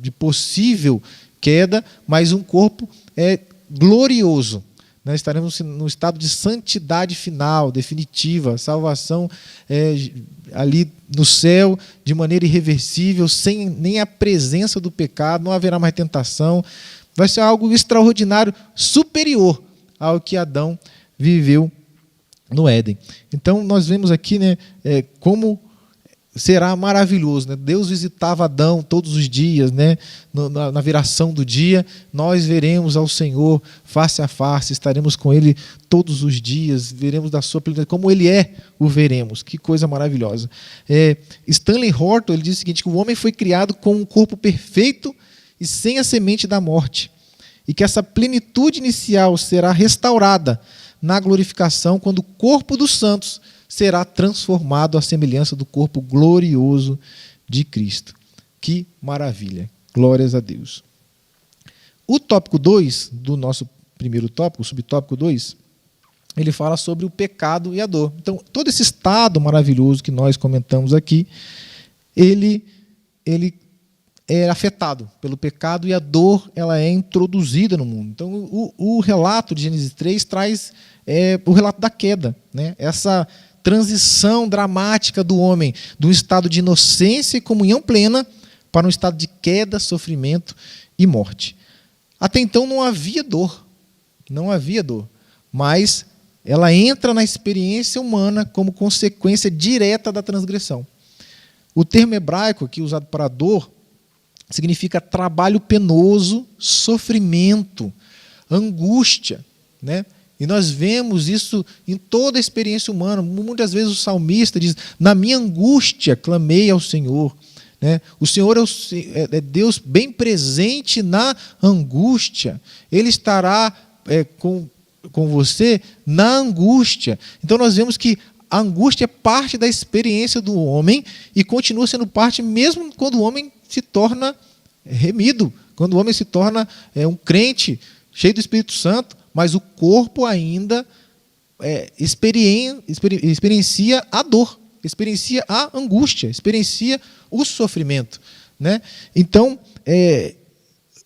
de possível queda, mas um corpo glorioso. Estaremos no estado de santidade final, definitiva, salvação ali no céu, de maneira irreversível, sem nem a presença do pecado, não haverá mais tentação. Vai ser algo extraordinário, superior ao que Adão viveu no Éden. Então, nós vemos aqui como será maravilhoso. Deus visitava Adão todos os dias, na viração do dia, nós veremos ao Senhor face a face, estaremos com Ele todos os dias, veremos da sua plenitude, como Ele o veremos. Que coisa maravilhosa. Stanley Horton ele diz o seguinte, que o homem foi criado com um corpo perfeito e sem a semente da morte, e que essa plenitude inicial será restaurada na glorificação, quando o corpo dos santos será transformado à semelhança do corpo glorioso de Cristo. Que maravilha! Glórias a Deus. O tópico 2 do nosso primeiro tópico, o subtópico 2, ele fala sobre o pecado e a dor. Então, todo esse estado maravilhoso que nós comentamos aqui, ele é afetado pelo pecado e a dor ela é introduzida no mundo. Então, o relato de Gênesis 3 traz o relato da queda, essa transição dramática do homem de um estado de inocência e comunhão plena para um estado de queda, sofrimento e morte. Até então não havia dor, mas ela entra na experiência humana como consequência direta da transgressão. O termo hebraico aqui usado para dor significa trabalho penoso, sofrimento, angústia, E nós vemos isso em toda a experiência humana. Muitas vezes o salmista diz, na minha angústia clamei ao Senhor. O Senhor é Deus bem presente na angústia. Ele estará com você na angústia. Então nós vemos que a angústia é parte da experiência do homem e continua sendo parte mesmo quando o homem se torna remido, quando o homem se torna um crente cheio do Espírito Santo, mas o corpo ainda experiencia a dor, experiencia a angústia, experiencia o sofrimento. Então,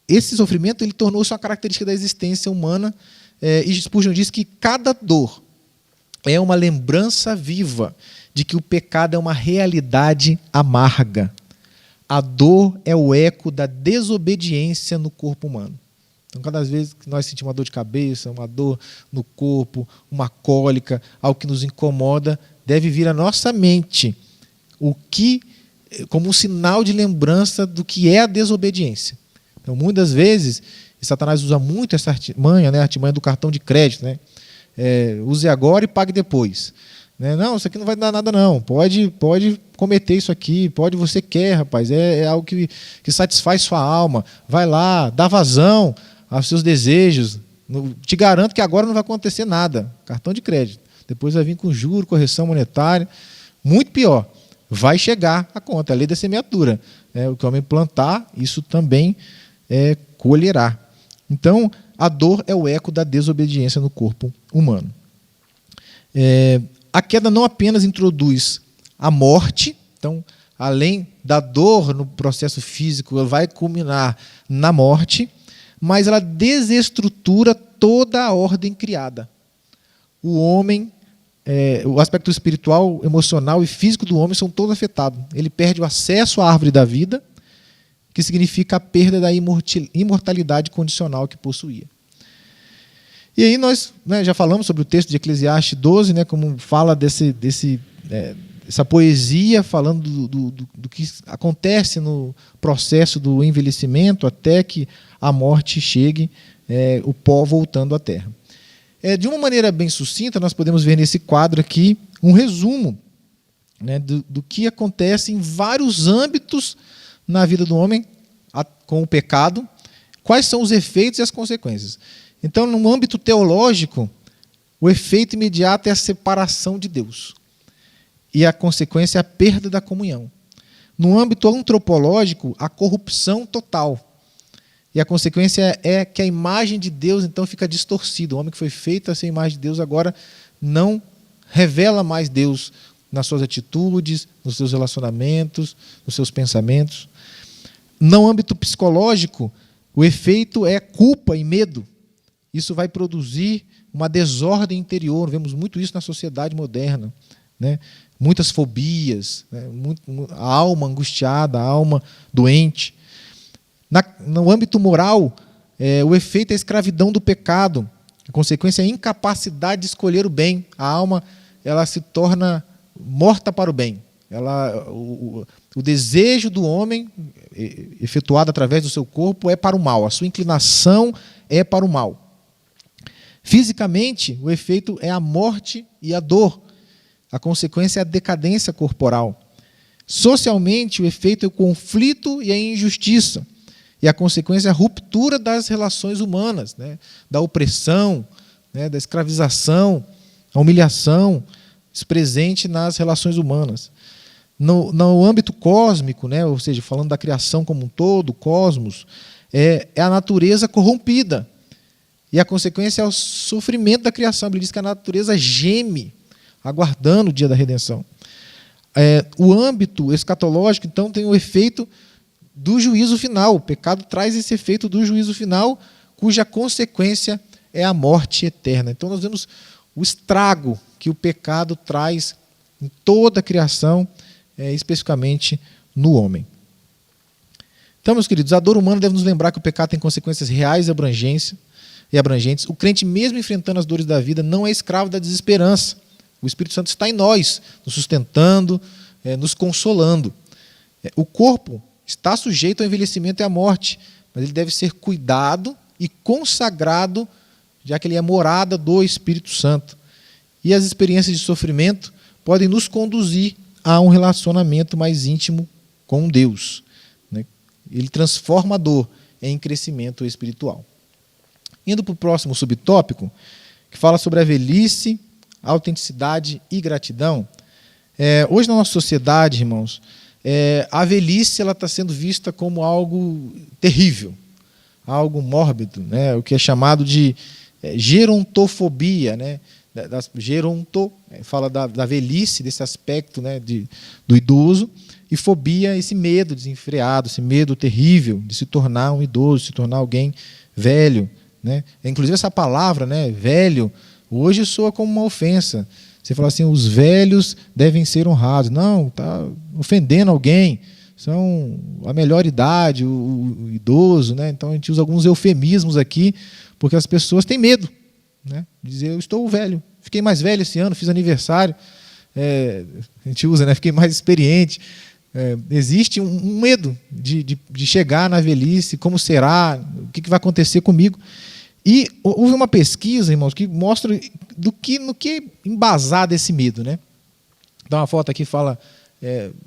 esse sofrimento ele tornou-se uma característica da existência humana, e Spurgeon diz que cada dor é uma lembrança viva de que o pecado é uma realidade amarga. A dor é o eco da desobediência no corpo humano. Então, cada vez que nós sentimos uma dor de cabeça, uma dor no corpo, uma cólica, algo que nos incomoda, deve vir à nossa mente como um sinal de lembrança do que é a desobediência. Então, muitas vezes, Satanás usa muito essa artimanha, né, a artimanha do cartão de crédito, né? Use agora e pague depois. Né? Não, isso aqui não vai dar nada não. Pode cometer isso aqui, você quer, rapaz. É algo que satisfaz sua alma. Vai lá, dá vazão aos seus desejos. Te garanto que agora não vai acontecer nada. Cartão de crédito. Depois vai vir com juro, correção monetária. Muito pior. Vai chegar a conta, a lei da semeadura. O que o homem plantar, isso também colherá. Então, a dor é o eco da desobediência no corpo humano. A queda não apenas introduz a morte, então, além da dor no processo físico, ela vai culminar na morte, mas ela desestrutura toda a ordem criada. O homem, o aspecto espiritual, emocional e físico do homem são todos afetados. Ele perde o acesso à árvore da vida, que significa a perda da imortalidade condicional que possuía. E aí nós já falamos sobre o texto de Eclesiastes 12, como fala essa poesia, falando do que acontece no processo do envelhecimento até que a morte chegue, o pó voltando à terra. De uma maneira bem sucinta, nós podemos ver nesse quadro aqui um resumo do que acontece em vários âmbitos na vida do homem com o pecado, quais são os efeitos e as consequências. Então, no âmbito teológico, o efeito imediato é a separação de Deus. E a consequência é a perda da comunhão. No âmbito antropológico, a corrupção total. E a consequência é que a imagem de Deus, então, fica distorcida. O homem que foi feito a ser a imagem de Deus agora não revela mais Deus nas suas atitudes, nos seus relacionamentos, nos seus pensamentos. No âmbito psicológico, o efeito é culpa e medo. Isso vai produzir uma desordem interior. Vemos muito isso na sociedade moderna. Muitas fobias, a alma angustiada, a alma doente. No âmbito moral, o efeito é a escravidão do pecado. A consequência é a incapacidade de escolher o bem. A alma ela se torna morta para o bem. O desejo do homem, efetuado através do seu corpo, é para o mal. A sua inclinação é para o mal. Fisicamente, o efeito é a morte e a dor. A consequência é a decadência corporal. Socialmente, o efeito é o conflito e a injustiça. E a consequência é a ruptura das relações humanas, da opressão, da escravização, a humilhação presente nas relações humanas. No âmbito cósmico, ou seja, falando da criação como um todo, o cosmos, é a natureza corrompida. E a consequência é o sofrimento da criação. Ele diz que a natureza geme, aguardando o dia da redenção. O âmbito escatológico, então, tem o efeito do juízo final. O pecado traz esse efeito do juízo final, cuja consequência é a morte eterna. Então, nós vemos o estrago que o pecado traz em toda a criação, especificamente no homem. Então, meus queridos, a dor humana deve nos lembrar que o pecado tem consequências reais e abrangentes. O crente, mesmo enfrentando as dores da vida, não é escravo da desesperança. O Espírito Santo está em nós, nos sustentando, nos consolando. O corpo está sujeito ao envelhecimento e à morte, mas ele deve ser cuidado e consagrado, já que ele é morada do Espírito Santo. E as experiências de sofrimento podem nos conduzir a um relacionamento mais íntimo com Deus. Ele transforma a dor em crescimento espiritual. Indo para o próximo subtópico, que fala sobre a velhice, autenticidade e gratidão. Hoje na nossa sociedade, irmãos, a velhice está sendo vista como algo terrível, algo mórbido, o que é chamado de gerontofobia. Fala da velhice, desse aspecto do idoso, e fobia, esse medo desenfreado, esse medo terrível de se tornar um idoso, se tornar alguém velho. Inclusive essa palavra, velho, hoje soa como uma ofensa. Você fala assim, os velhos devem ser honrados. Não, está ofendendo alguém. são a melhor idade, o idoso, né? Então a gente usa alguns eufemismos aqui, porque as pessoas têm medo, né? Dizer, eu estou velho, fiquei mais velho esse ano, fiz aniversário, a gente usa, né? Fiquei mais experiente. Existe um medo de chegar na velhice, como será, o que vai acontecer comigo. E houve uma pesquisa, irmãos, que mostra no que embasado esse medo, né? Dá uma foto aqui, fala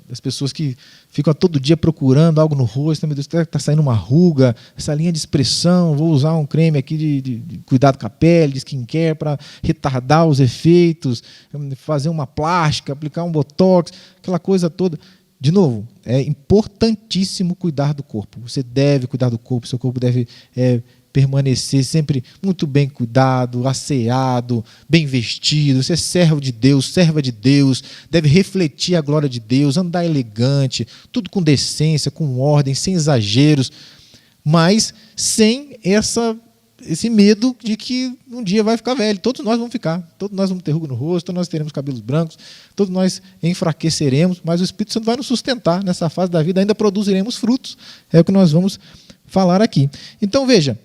das pessoas que ficam todo dia procurando algo no rosto, meu Deus, está saindo uma ruga, essa linha de expressão, vou usar um creme aqui de cuidado com a pele, de skincare, para retardar os efeitos, fazer uma plástica, aplicar um botox, aquela coisa toda. De novo, é importantíssimo cuidar do corpo. Você deve cuidar do corpo, seu corpo deve permanecer sempre muito bem cuidado, asseado, bem vestido. Você é servo de Deus, serva de Deus, deve refletir a glória de Deus, andar elegante, tudo com decência, com ordem, sem exageros, mas sem esse medo de que um dia vai ficar velho. Todos nós vamos ficar, todos nós vamos ter ruga no rosto, todos nós teremos cabelos brancos, todos nós enfraqueceremos, mas o Espírito Santo vai nos sustentar nessa fase da vida, ainda produziremos frutos. É o que nós vamos falar aqui. Então, veja,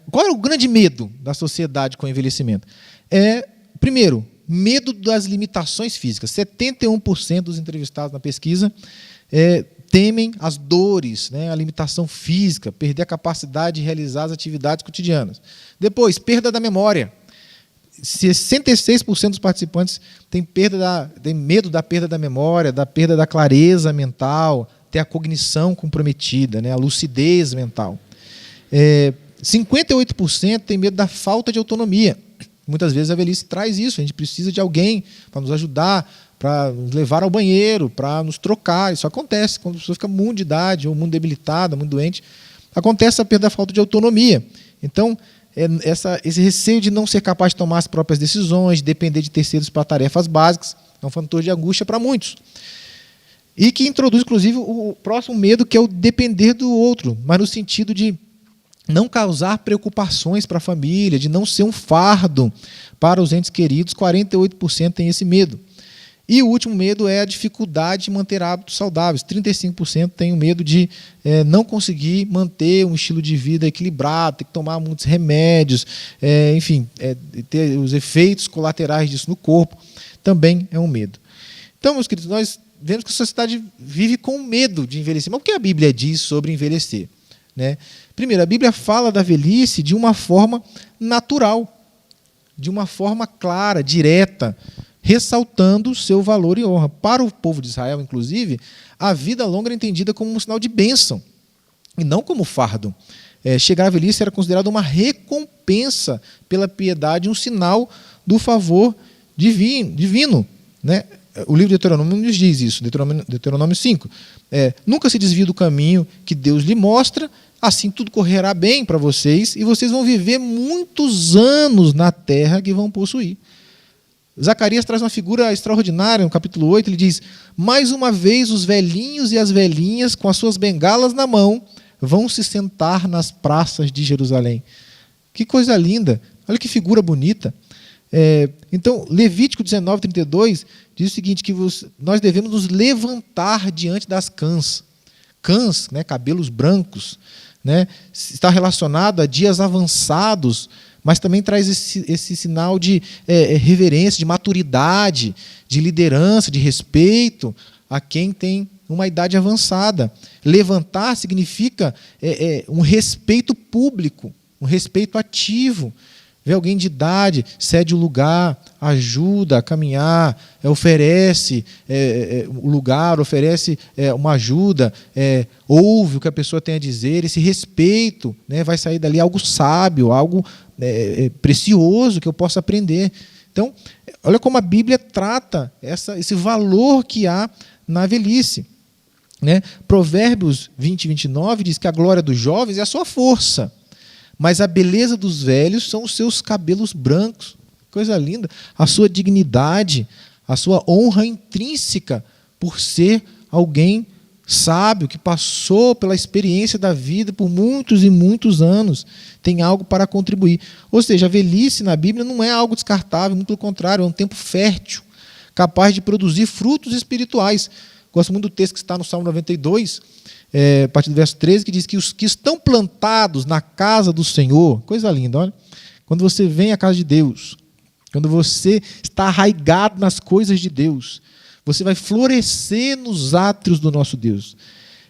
qual é o grande medo da sociedade com o envelhecimento? Primeiro, medo das limitações físicas. 71% dos entrevistados na pesquisa temem as dores, né, a limitação física, perder a capacidade de realizar as atividades cotidianas. Depois, perda da memória. 66% dos participantes têm medo da perda da memória, da perda da clareza mental, ter a cognição comprometida, né, a lucidez mental. 58% têm medo da falta de autonomia. Muitas vezes a velhice traz isso, a gente precisa de alguém para nos ajudar, para nos levar ao banheiro, para nos trocar. Isso acontece quando a pessoa fica muito de idade, ou muito debilitada, muito doente. Acontece a perda da falta de autonomia. Então, esse receio de não ser capaz de tomar as próprias decisões, de depender de terceiros para tarefas básicas, é um fator de angústia para muitos. E que introduz, inclusive, o próximo medo, que é o depender do outro, mas no sentido de não causar preocupações para a família, de não ser um fardo para os entes queridos. 48% têm esse medo. E o último medo é a dificuldade de manter hábitos saudáveis. 35% têm o medo de não conseguir manter um estilo de vida equilibrado, ter que tomar muitos remédios, enfim, ter os efeitos colaterais disso no corpo, também é um medo. Então, meus queridos, nós vemos que a sociedade vive com medo de envelhecer. Mas o que a Bíblia diz sobre envelhecer? Né? Primeiro, a Bíblia fala da velhice de uma forma natural, de uma forma clara, direta, ressaltando o seu valor e honra. Para o povo de Israel, inclusive, a vida longa era entendida como um sinal de bênção, e não como fardo. Chegar à velhice era considerado uma recompensa pela piedade, um sinal do favor divino. Né? O livro de Deuteronômio nos diz isso, Deuteronômio 5. Nunca se desvie do caminho que Deus lhe mostra, assim tudo correrá bem para vocês, e vocês vão viver muitos anos na terra que vão possuir. Zacarias traz uma figura extraordinária, no capítulo 8, ele diz: mais uma vez os velhinhos e as velhinhas, com as suas bengalas na mão, vão se sentar nas praças de Jerusalém. Que coisa linda, olha que figura bonita. Então, Levítico 19:32 diz o seguinte, que nós devemos nos levantar diante das cãs. Cãs, né, cabelos brancos, né, está relacionado a dias avançados, mas também traz esse sinal de reverência, de maturidade, de liderança, de respeito a quem tem uma idade avançada. Levantar significa um respeito público, um respeito ativo. Vê alguém de idade, cede o lugar, ajuda a caminhar, oferece o lugar, oferece uma ajuda, ouve o que a pessoa tem a dizer. Esse respeito, né, vai sair dali algo sábio, algo precioso que eu possa aprender. Então, olha como a Bíblia trata esse valor que há na velhice. Né? Provérbios 20:29 diz que a glória dos jovens é a sua força, mas a beleza dos velhos são os seus cabelos brancos. Coisa linda. A sua dignidade, a sua honra intrínseca por ser alguém sábio, que passou pela experiência da vida por muitos e muitos anos, tem algo para contribuir. Ou seja, a velhice na Bíblia não é algo descartável, muito pelo contrário, é um tempo fértil, capaz de produzir frutos espirituais. Gosto muito do texto que está no Salmo 92, a partir do verso 13, que diz que os que estão plantados na casa do Senhor, coisa linda, olha, quando você vem à casa de Deus, quando você está arraigado nas coisas de Deus, você vai florescer nos átrios do nosso Deus.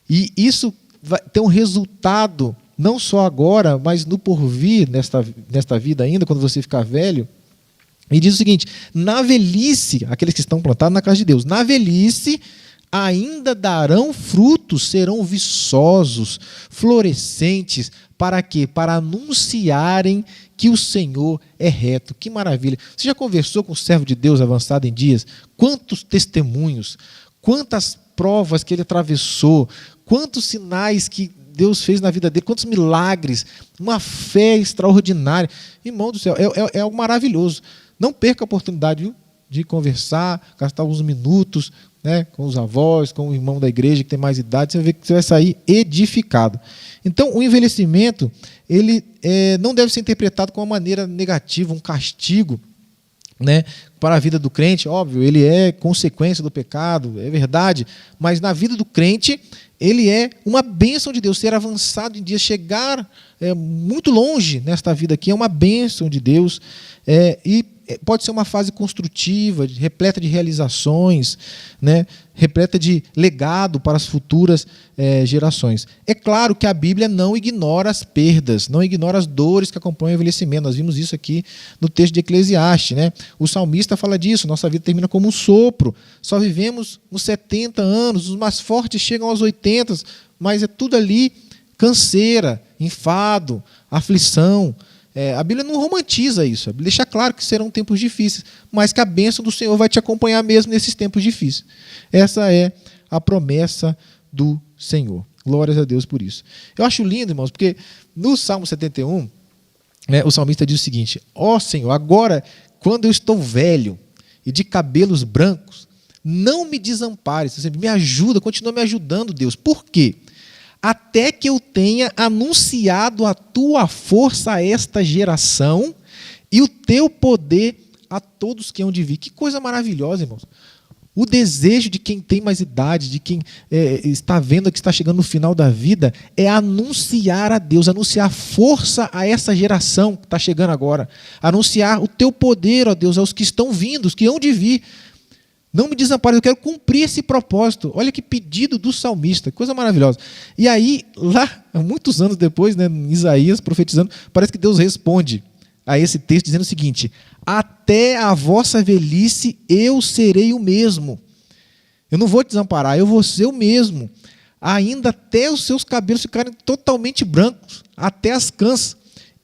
E isso vai ter um resultado, não só agora, mas no porvir, nesta vida ainda, quando você ficar velho. E diz o seguinte: na velhice, aqueles que estão plantados na casa de Deus, na velhice ainda darão frutos, serão viçosos, florescentes. Para quê? Para anunciarem que o Senhor é reto. Que maravilha! Você já conversou com o servo de Deus avançado em dias? Quantos testemunhos, quantas provas que ele atravessou, quantos sinais que Deus fez na vida dele, quantos milagres, uma fé extraordinária. Irmão do céu, é algo maravilhoso. Não perca a oportunidade, viu, de conversar, gastar alguns minutos, né, com os avós, com o irmão da igreja que tem mais idade, você vai ver que você vai sair edificado. Então, o envelhecimento, ele não deve ser interpretado com uma maneira negativa, um castigo, né, para a vida do crente. Óbvio, ele é consequência do pecado, é verdade, mas na vida do crente, ele é uma bênção de Deus. Ser avançado em dias, chegar muito longe nesta vida aqui, é uma bênção de Deus, e pode ser uma fase construtiva, repleta de realizações, né, repleta de legado para as futuras gerações. É claro que a Bíblia não ignora as perdas, não ignora as dores que acompanham o envelhecimento. Nós vimos isso aqui no texto de Eclesiastes, né? O salmista fala disso: nossa vida termina como um sopro, só vivemos uns 70 anos, os mais fortes chegam aos 80, mas é tudo ali canseira, enfado, aflição. A Bíblia não romantiza isso, a Bíblia deixa claro que serão tempos difíceis, mas que a bênção do Senhor vai te acompanhar mesmo nesses tempos difíceis. Essa é a promessa do Senhor. Glórias a Deus por isso. Eu acho lindo, irmãos, porque no Salmo 71, o salmista diz o seguinte: ó Senhor, agora, quando eu estou velho e de cabelos brancos, não me desampares, você me ajuda, continua me ajudando, Deus. Por quê? Até que eu tenha anunciado a tua força a esta geração e o teu poder a todos que hão de vir. Que coisa maravilhosa, irmãos. O desejo de quem tem mais idade, de quem está vendo que está chegando no final da vida, é anunciar a Deus, anunciar força a essa geração que está chegando agora. Anunciar o teu poder, ó Deus, aos que estão vindo, os que hão de vir. Não me desampares, eu quero cumprir esse propósito. Olha que pedido do salmista, coisa maravilhosa. E aí, lá, muitos anos depois, né, em Isaías, profetizando, parece que Deus responde a esse texto dizendo o seguinte: até a vossa velhice eu serei o mesmo. Eu não vou te desamparar, eu vou ser o mesmo. Ainda até os seus cabelos ficarem totalmente brancos, até as cãs.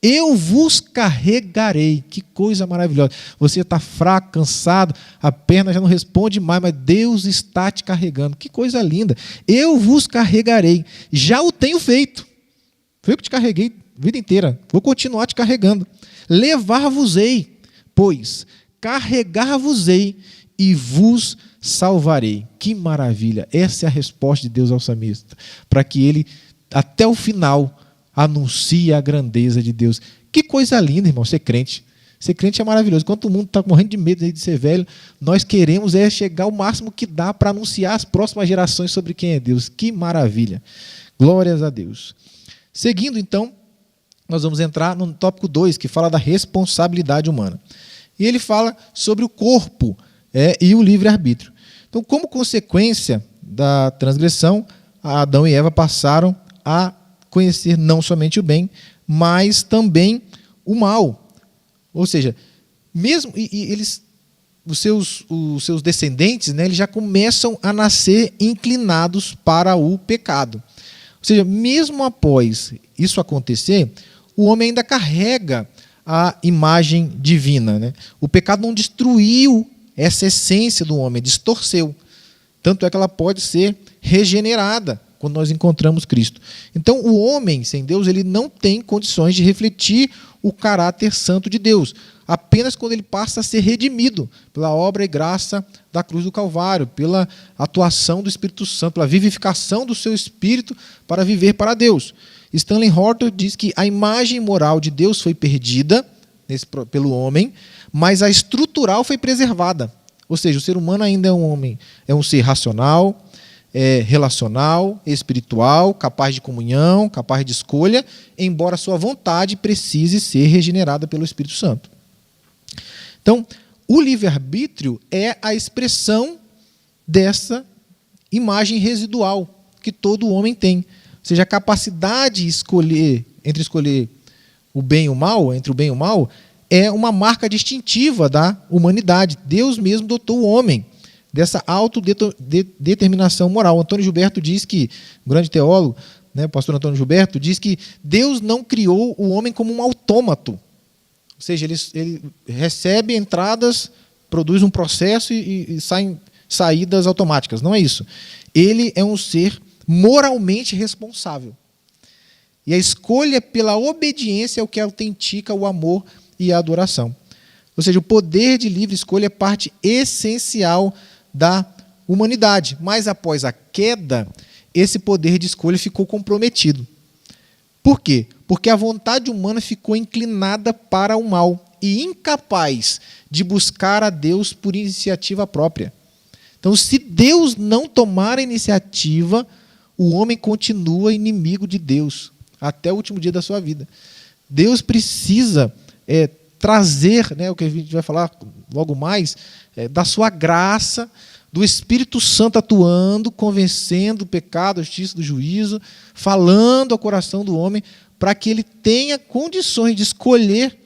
Eu vos carregarei. Que coisa maravilhosa. Você está fraco, cansado, a perna já não responde mais, mas Deus está te carregando. Que coisa linda. Eu vos carregarei. Já o tenho feito. Foi eu que te carreguei a vida inteira. Vou continuar te carregando. Levar-vos-ei, pois carregar-vos-ei e vos salvarei. Que maravilha. Essa é a resposta de Deus ao salmista, para que ele, até o final, anuncia a grandeza de Deus. Que coisa linda, irmão, ser crente. Ser crente é maravilhoso. Enquanto o mundo está morrendo de medo de ser velho, nós queremos chegar ao máximo que dá para anunciar às próximas gerações sobre quem é Deus. Que maravilha. Glórias a Deus. Seguindo, então, nós vamos entrar no tópico 2, que fala da responsabilidade humana. E ele fala sobre o corpo e o livre-arbítrio. Então, como consequência da transgressão, Adão e Eva passaram a conhecer não somente o bem, mas também o mal. Ou seja, mesmo eles, os seus descendentes, né, eles já começam a nascer inclinados para o pecado. Ou seja, mesmo após isso acontecer, o homem ainda carrega a imagem divina, né? O pecado não destruiu essa essência do homem, distorceu. Tanto é que ela pode ser regenerada quando nós encontramos Cristo. Então, o homem sem Deus, ele não tem condições de refletir o caráter santo de Deus, apenas quando ele passa a ser redimido pela obra e graça da cruz do Calvário, pela atuação do Espírito Santo, pela vivificação do seu Espírito para viver para Deus. Stanley Horton diz que a imagem moral de Deus foi perdida pelo homem, mas a estrutural foi preservada. Ou seja, o ser humano ainda é um homem, é um ser racional, relacional, espiritual, capaz de comunhão, capaz de escolha, embora a sua vontade precise ser regenerada pelo Espírito Santo. Então, o livre-arbítrio é a expressão dessa imagem residual que todo homem tem. Ou seja, a capacidade de escolher, entre o bem e o mal, entre o bem e o mal, é uma marca distintiva da humanidade. Deus mesmo dotou o homem dessa autodeterminação moral. Antônio Gilberto diz que, um grande teólogo, né, o pastor Antônio Gilberto, diz que Deus não criou o homem como um autômato. Ou seja, ele recebe entradas, produz um processo e saem saídas automáticas. Não é isso. Ele é um ser moralmente responsável. E a escolha pela obediência é o que autentica o amor e a adoração. Ou seja, o poder de livre escolha é parte essencial da humanidade. Mas após a queda, esse poder de escolha ficou comprometido. Por quê? Porque a vontade humana ficou inclinada para o mal e incapaz de buscar a Deus por iniciativa própria. Então, se Deus não tomar a iniciativa, o homem continua inimigo de Deus até o último dia da sua vida. Deus precisa trazer, né, o que a gente vai falar logo mais, da sua graça, do Espírito Santo atuando, convencendo o pecado, a justiça, do juízo, falando ao coração do homem, para que ele tenha condições de escolher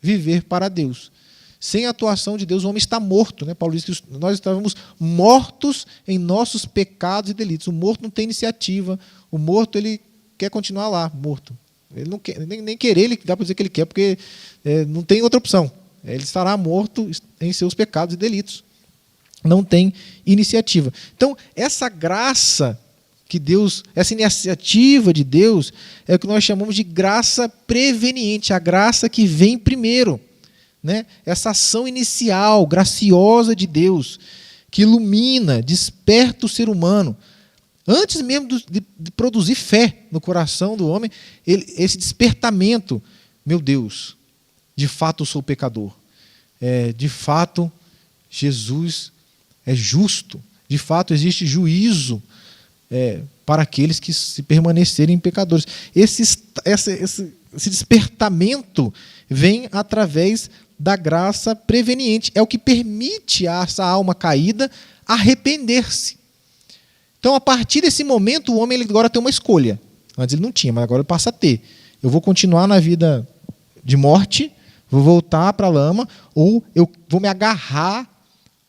viver para Deus. Sem a atuação de Deus, o homem está morto. Né? Paulo diz que nós estávamos mortos em nossos pecados e delitos. O morto não tem iniciativa. O morto ele quer continuar lá, morto. Ele não quer, nem querer, ele dá para dizer que ele quer, porque não tem outra opção. Ele estará morto em seus pecados e delitos. Não tem iniciativa. Então, essa graça que Deus, essa iniciativa de Deus, é o que nós chamamos de graça preveniente, a graça que vem primeiro. Né? Essa ação inicial, graciosa de Deus, que ilumina, desperta o ser humano. Antes mesmo de produzir fé no coração do homem, esse despertamento, meu Deus, de fato eu sou pecador. De fato, Jesus é justo. De fato, existe juízo para aqueles que se permanecerem pecadores. Esse despertamento vem através da graça preveniente. É o que permite a essa alma caída arrepender-se. Então, a partir desse momento, o homem ele agora tem uma escolha. Antes ele não tinha, mas agora ele passa a ter. Eu vou continuar na vida de morte, vou voltar para a lama, ou eu vou me agarrar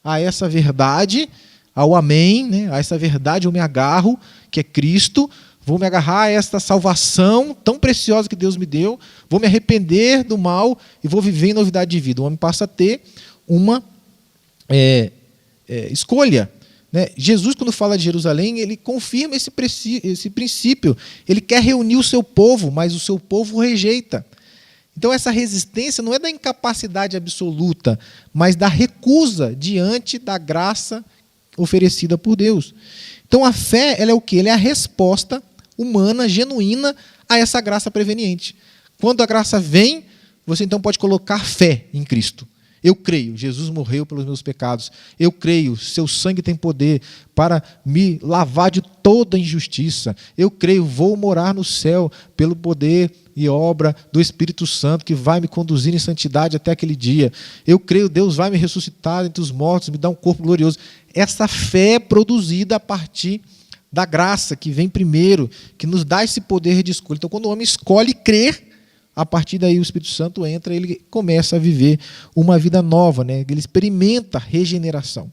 a essa verdade, ao amém, né? A essa verdade eu me agarro, que é Cristo, vou me agarrar a esta salvação tão preciosa que Deus me deu, vou me arrepender do mal e vou viver em novidade de vida. O homem passa a ter uma escolha. Né? Jesus, quando fala de Jerusalém, ele confirma esse princípio. Ele quer reunir o seu povo, mas o seu povo o rejeita. Então, essa resistência não é da incapacidade absoluta, mas da recusa diante da graça oferecida por Deus. Então, a fé ela é o quê? Ela é a resposta humana, genuína, a essa graça preveniente. Quando a graça vem, você então pode colocar fé em Cristo. Eu creio, Jesus morreu pelos meus pecados. Eu creio, seu sangue tem poder para me lavar de toda injustiça. Eu creio, vou morar no céu pelo poder e obra do Espírito Santo que vai me conduzir em santidade até aquele dia. Eu creio, Deus vai me ressuscitar entre os mortos, me dar um corpo glorioso. Essa fé é produzida a partir da graça que vem primeiro, que nos dá esse poder de escolha. Então, quando o homem escolhe crer, a partir daí o Espírito Santo entra e ele começa a viver uma vida nova, né? Ele experimenta regeneração.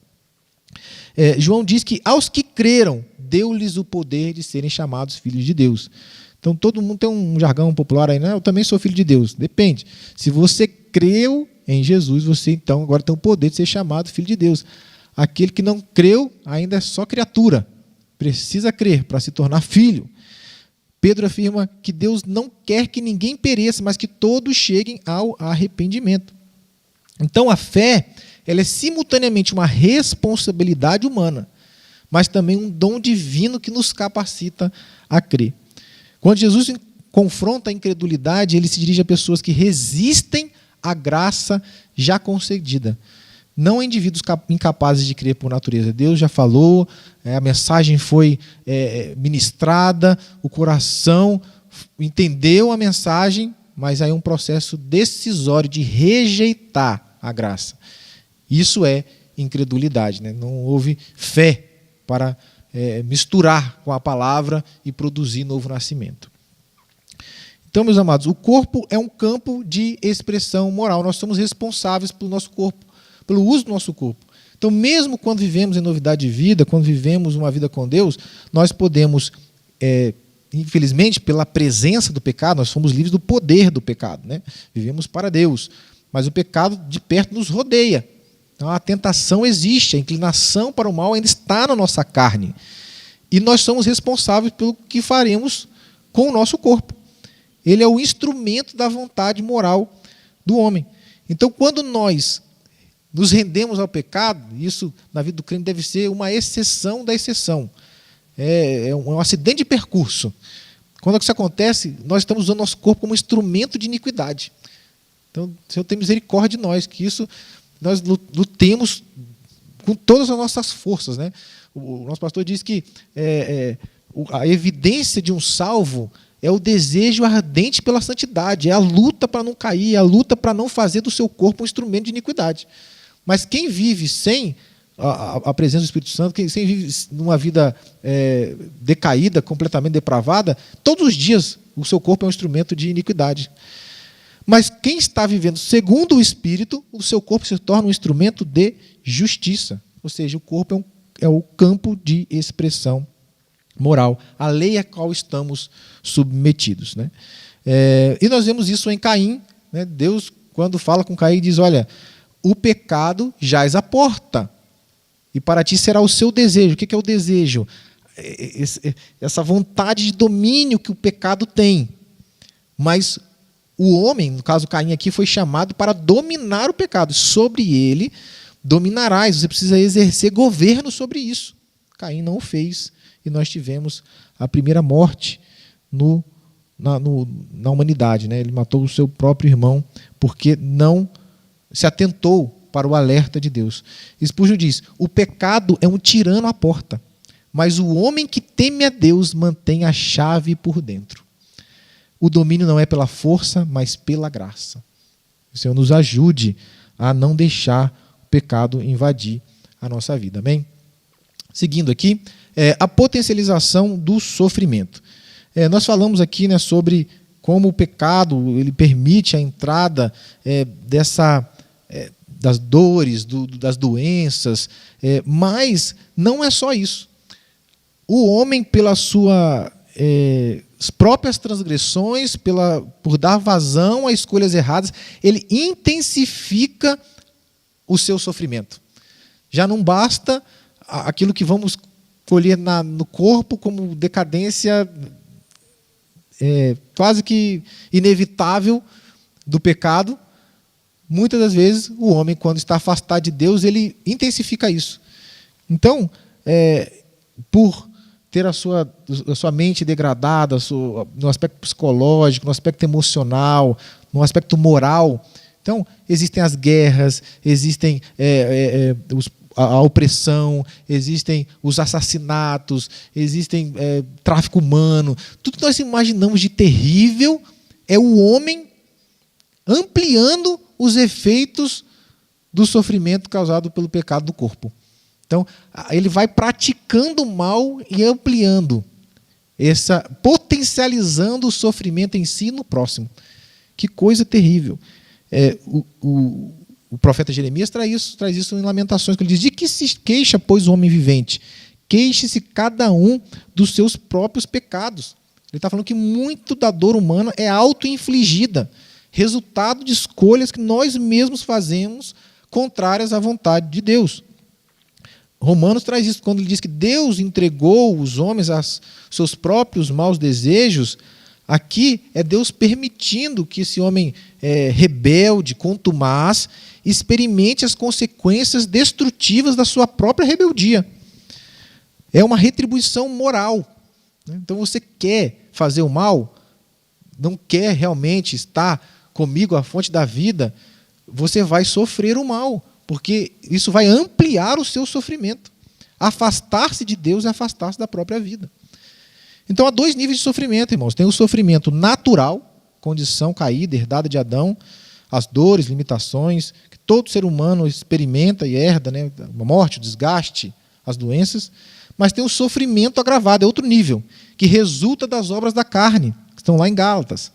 João diz que aos que creram, deu-lhes o poder de serem chamados filhos de Deus. Então todo mundo tem um jargão popular aí, né? Eu também sou filho de Deus. Depende. Se você creu em Jesus, você então agora tem o poder de ser chamado filho de Deus. Aquele que não creu ainda é só criatura. Precisa crer para se tornar filho. Pedro afirma que Deus não quer que ninguém pereça, mas que todos cheguem ao arrependimento. Então a fé, ela é simultaneamente uma responsabilidade humana, mas também um dom divino que nos capacita a crer. Quando Jesus confronta a incredulidade, ele se dirige a pessoas que resistem à graça já concedida. não a indivíduos incapazes de crer por natureza. Deus já falou, a mensagem foi ministrada, o coração entendeu a mensagem, mas aí um processo decisório de rejeitar a graça. Isso é incredulidade, né? Não houve fé para misturar com a palavra e produzir novo nascimento. Então, meus amados, o corpo é um campo de expressão moral. Nós somos responsáveis pelo nosso corpo, pelo uso do nosso corpo. Então, mesmo quando vivemos em novidade de vida, quando vivemos uma vida com Deus, nós podemos, infelizmente, pela presença do pecado, nós somos livres do poder do pecado, né? Vivemos para Deus, mas o pecado de perto nos rodeia. Então, a tentação existe, a inclinação para o mal ainda está na nossa carne. E nós somos responsáveis pelo que faremos com o nosso corpo. Ele é o instrumento da vontade moral do homem. Então, quando nós nos rendemos ao pecado, isso na vida do crente deve ser uma exceção da exceção. É um acidente de percurso. Quando isso acontece, nós estamos usando nosso corpo como instrumento de iniquidade. Então, o Senhor tem misericórdia de nós, que isso nós lutemos com todas as nossas forças, né? O nosso pastor diz que a evidência de um salvo é o desejo ardente pela santidade, é a luta para não cair, é a luta para não fazer do seu corpo um instrumento de iniquidade. Mas quem vive sem a presença do Espírito Santo, quem vive numa vida decaída, completamente depravada, todos os dias o seu corpo é um instrumento de iniquidade. Mas quem está vivendo segundo o Espírito, o seu corpo se torna um instrumento de justiça. Ou seja, o corpo é o campo de expressão moral, a lei a qual estamos submetidos, né? E nós vemos isso em Caim, né? Deus, quando fala com Caim, diz: olha, o pecado jaz à porta, e para ti será o seu desejo. O que é o desejo? Essa vontade de domínio que o pecado tem. Mas o homem, no caso Caim aqui, foi chamado para dominar o pecado. Sobre ele dominarás. Você precisa exercer governo sobre isso. Caim não o fez. E nós tivemos a primeira morte na humanidade, né? Ele matou o seu próprio irmão porque não se atentou para o alerta de Deus. Spurgeon diz: o pecado é um tirano à porta, mas o homem que teme a Deus mantém a chave por dentro. O domínio não é pela força, mas pela graça. O Senhor nos ajude a não deixar o pecado invadir a nossa vida. Amém? Seguindo aqui, a potencialização do sofrimento. Nós falamos aqui, né, sobre como o pecado ele permite a entrada das dores, das doenças, mas não é só isso. O homem, pelas suas próprias transgressões, por dar vazão a escolhas erradas, ele intensifica o seu sofrimento. Já não basta aquilo que vamos colher no corpo como decadência quase que inevitável do pecado. Muitas das vezes, o homem, quando está afastado de Deus, ele intensifica isso. Então, por ter a sua mente degradada, no aspecto psicológico, no aspecto emocional, no aspecto moral, então, existem as guerras, existem a opressão, existem os assassinatos, existem tráfico humano. Tudo que nós imaginamos de terrível é o homem ampliando os efeitos do sofrimento causado pelo pecado do corpo. Então, ele vai praticando o mal e ampliando, potencializando o sofrimento em si e no próximo. Que coisa terrível. O profeta Jeremias traz isso em Lamentações, que ele diz: de que se queixa, pois, o homem vivente? Queixe-se cada um dos seus próprios pecados. Ele está falando que muito da dor humana é auto-infligida, resultado de escolhas que nós mesmos fazemos contrárias à vontade de Deus. Romanos traz isso quando ele diz que Deus entregou os homens aos seus próprios maus desejos. Aqui é Deus permitindo que esse homem rebelde, contumaz, experimente as consequências destrutivas da sua própria rebeldia. É uma retribuição moral. Então você quer fazer o mal, não quer realmente estar comigo, a fonte da vida, você vai sofrer o mal, porque isso vai ampliar o seu sofrimento. Afastar-se de Deus é afastar-se da própria vida. Então há dois níveis de sofrimento, irmãos. Tem o sofrimento natural, condição caída, herdada de Adão, as dores, limitações, que todo ser humano experimenta e herda, né? A morte, o desgaste, as doenças. Mas tem o sofrimento agravado, é outro nível, que resulta das obras da carne, que estão lá em Gálatas.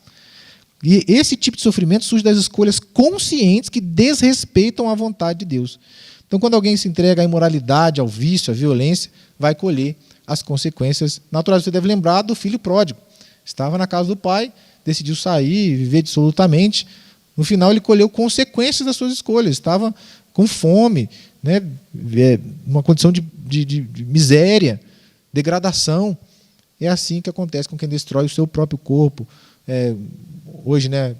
E esse tipo de sofrimento surge das escolhas conscientes que desrespeitam a vontade de Deus. Então, quando alguém se entrega à imoralidade, ao vício, à violência, vai colher as consequências naturais. Você deve lembrar do filho pródigo. Estava na casa do pai, decidiu sair, viver dissolutamente. No final, ele colheu consequências das suas escolhas. Estava com fome, né, numa condição de miséria, degradação. É assim que acontece com quem destrói o seu próprio corpo. Hoje, né,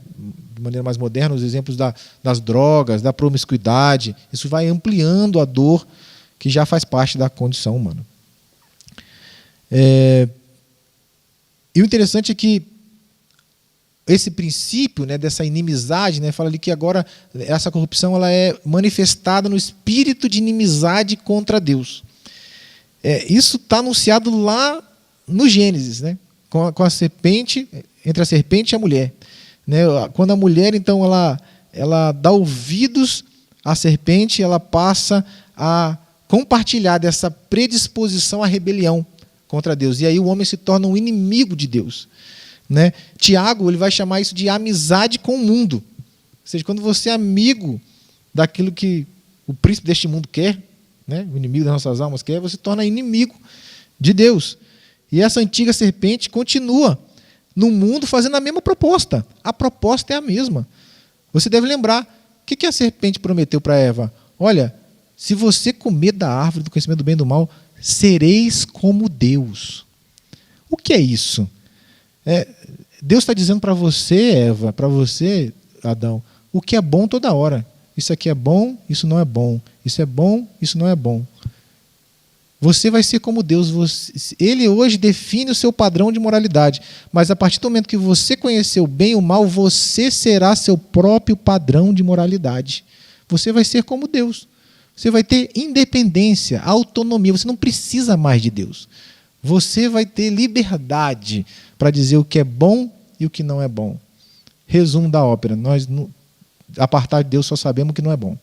de maneira mais moderna, os exemplos das drogas, da promiscuidade, isso vai ampliando a dor que já faz parte da condição humana. E o interessante é que esse princípio, né, dessa inimizade, né, fala ali que agora essa corrupção ela é manifestada no espírito de inimizade contra Deus. Isso está anunciado lá no Gênesis, né, com a serpente, entre a serpente e a mulher. Né, quando a mulher, então, ela dá ouvidos à serpente, ela passa a compartilhar dessa predisposição à rebelião contra Deus. E aí o homem se torna um inimigo de Deus. Né? Tiago ele vai chamar isso de amizade com o mundo. Ou seja, quando você é amigo daquilo que o príncipe deste mundo quer, né? O inimigo das nossas almas quer, você se torna inimigo de Deus. E essa antiga serpente continua no mundo fazendo a mesma proposta. A proposta é a mesma. Você deve lembrar, o que a serpente prometeu para Eva? Olha, se você comer da árvore do conhecimento do bem e do mal, sereis como Deus. O que é isso? Deus está dizendo para você, Eva, para você, Adão, o que é bom toda hora. Isso aqui é bom, isso não é bom. Isso é bom, isso não é bom. Você vai ser como Deus. Ele hoje define o seu padrão de moralidade. Mas a partir do momento que você conhecer o bem e o mal, você será seu próprio padrão de moralidade. Você vai ser como Deus. Você vai ter independência, autonomia. Você não precisa mais de Deus. Você vai ter liberdade para dizer o que é bom e o que não é bom. Resumo da ópera. Nós, apartar de Deus, só sabemos o que não é bom.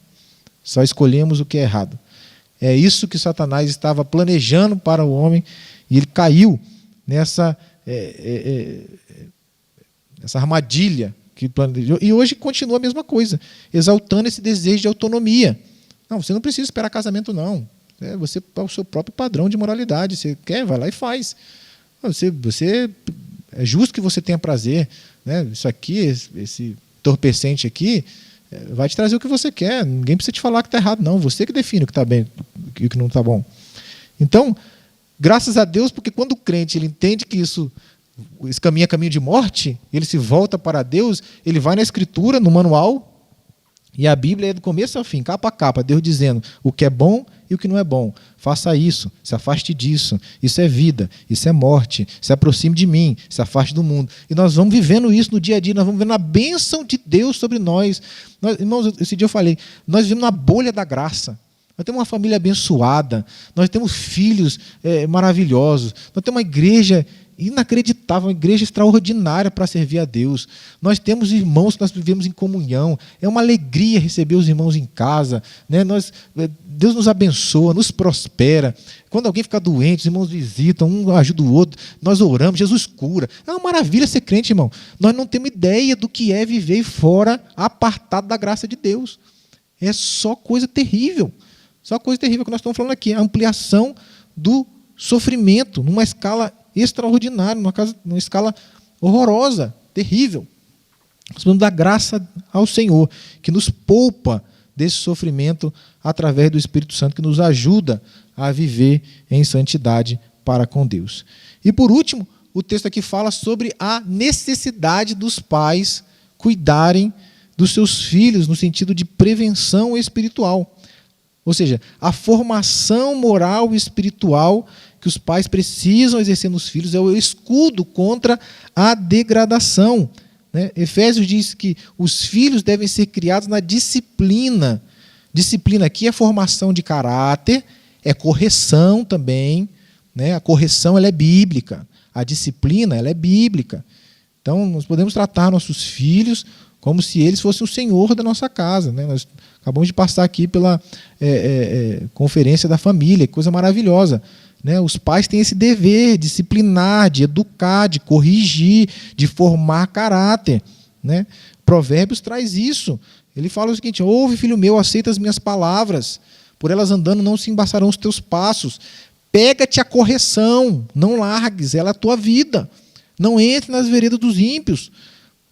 Só escolhemos o que é errado. É isso que Satanás estava planejando para o homem e ele caiu nessa essa armadilha que planejou. E hoje continua a mesma coisa, exaltando esse desejo de autonomia. Não, você não precisa esperar casamento, não. Você é o seu próprio padrão de moralidade. Você quer, vai lá e faz. Você é justo que você tenha prazer. Né? Isso aqui, esse entorpecente aqui, vai te trazer o que você quer. Ninguém precisa te falar que está errado, não. Você que define o que está bem e o que não está bom. Então, graças a Deus, porque quando o crente ele entende que esse caminho é caminho de morte, ele se volta para Deus, ele vai na Escritura, no manual, e a Bíblia é do começo ao fim, capa a capa, Deus dizendo o que é bom e o que não é bom. Faça isso, se afaste disso. Isso é vida, isso é morte. Se aproxime de mim, se afaste do mundo. E nós vamos vivendo isso no dia a dia, nós vamos vivendo a bênção de Deus sobre nós. Irmãos, esse dia eu falei, nós vivemos na bolha da graça. Nós temos uma família abençoada, nós temos filhos maravilhosos, nós temos uma igreja inacreditável, uma igreja extraordinária para servir a Deus. Nós temos irmãos que nós vivemos em comunhão. É uma alegria receber os irmãos em casa. Né? Deus nos abençoa, nos prospera. Quando alguém fica doente, os irmãos visitam, um ajuda o outro, nós oramos, Jesus cura. É uma maravilha ser crente, irmão. Nós não temos ideia do que é viver fora, apartado da graça de Deus. É só coisa terrível. Só coisa terrível que nós estamos falando aqui. A ampliação do sofrimento numa escala extraordinária, numa escala horrorosa, terrível. Nós precisamos dar graça ao Senhor, que nos poupa desse sofrimento através do Espírito Santo, que nos ajuda a viver em santidade para com Deus. E por último, o texto aqui fala sobre a necessidade dos pais cuidarem dos seus filhos no sentido de prevenção espiritual. Ou seja, a formação moral e espiritual que os pais precisam exercer nos filhos é o escudo contra a degradação. Né? Efésios diz que os filhos devem ser criados na disciplina Disciplina aqui é formação de caráter, é correção também, né? A correção ela é bíblica, a disciplina ela é bíblica. Então, nós podemos tratar nossos filhos como se eles fossem o senhor da nossa casa, né? Nós acabamos de passar aqui pela conferência da família, que coisa maravilhosa, né? Os pais têm esse dever de disciplinar, de educar, de corrigir, de formar caráter, né? Provérbios traz isso. Ele fala o seguinte: ouve, filho meu, aceita as minhas palavras, por elas andando não se embaçarão os teus passos. Pega-te a correção, não largues, ela é a tua vida. Não entre nas veredas dos ímpios,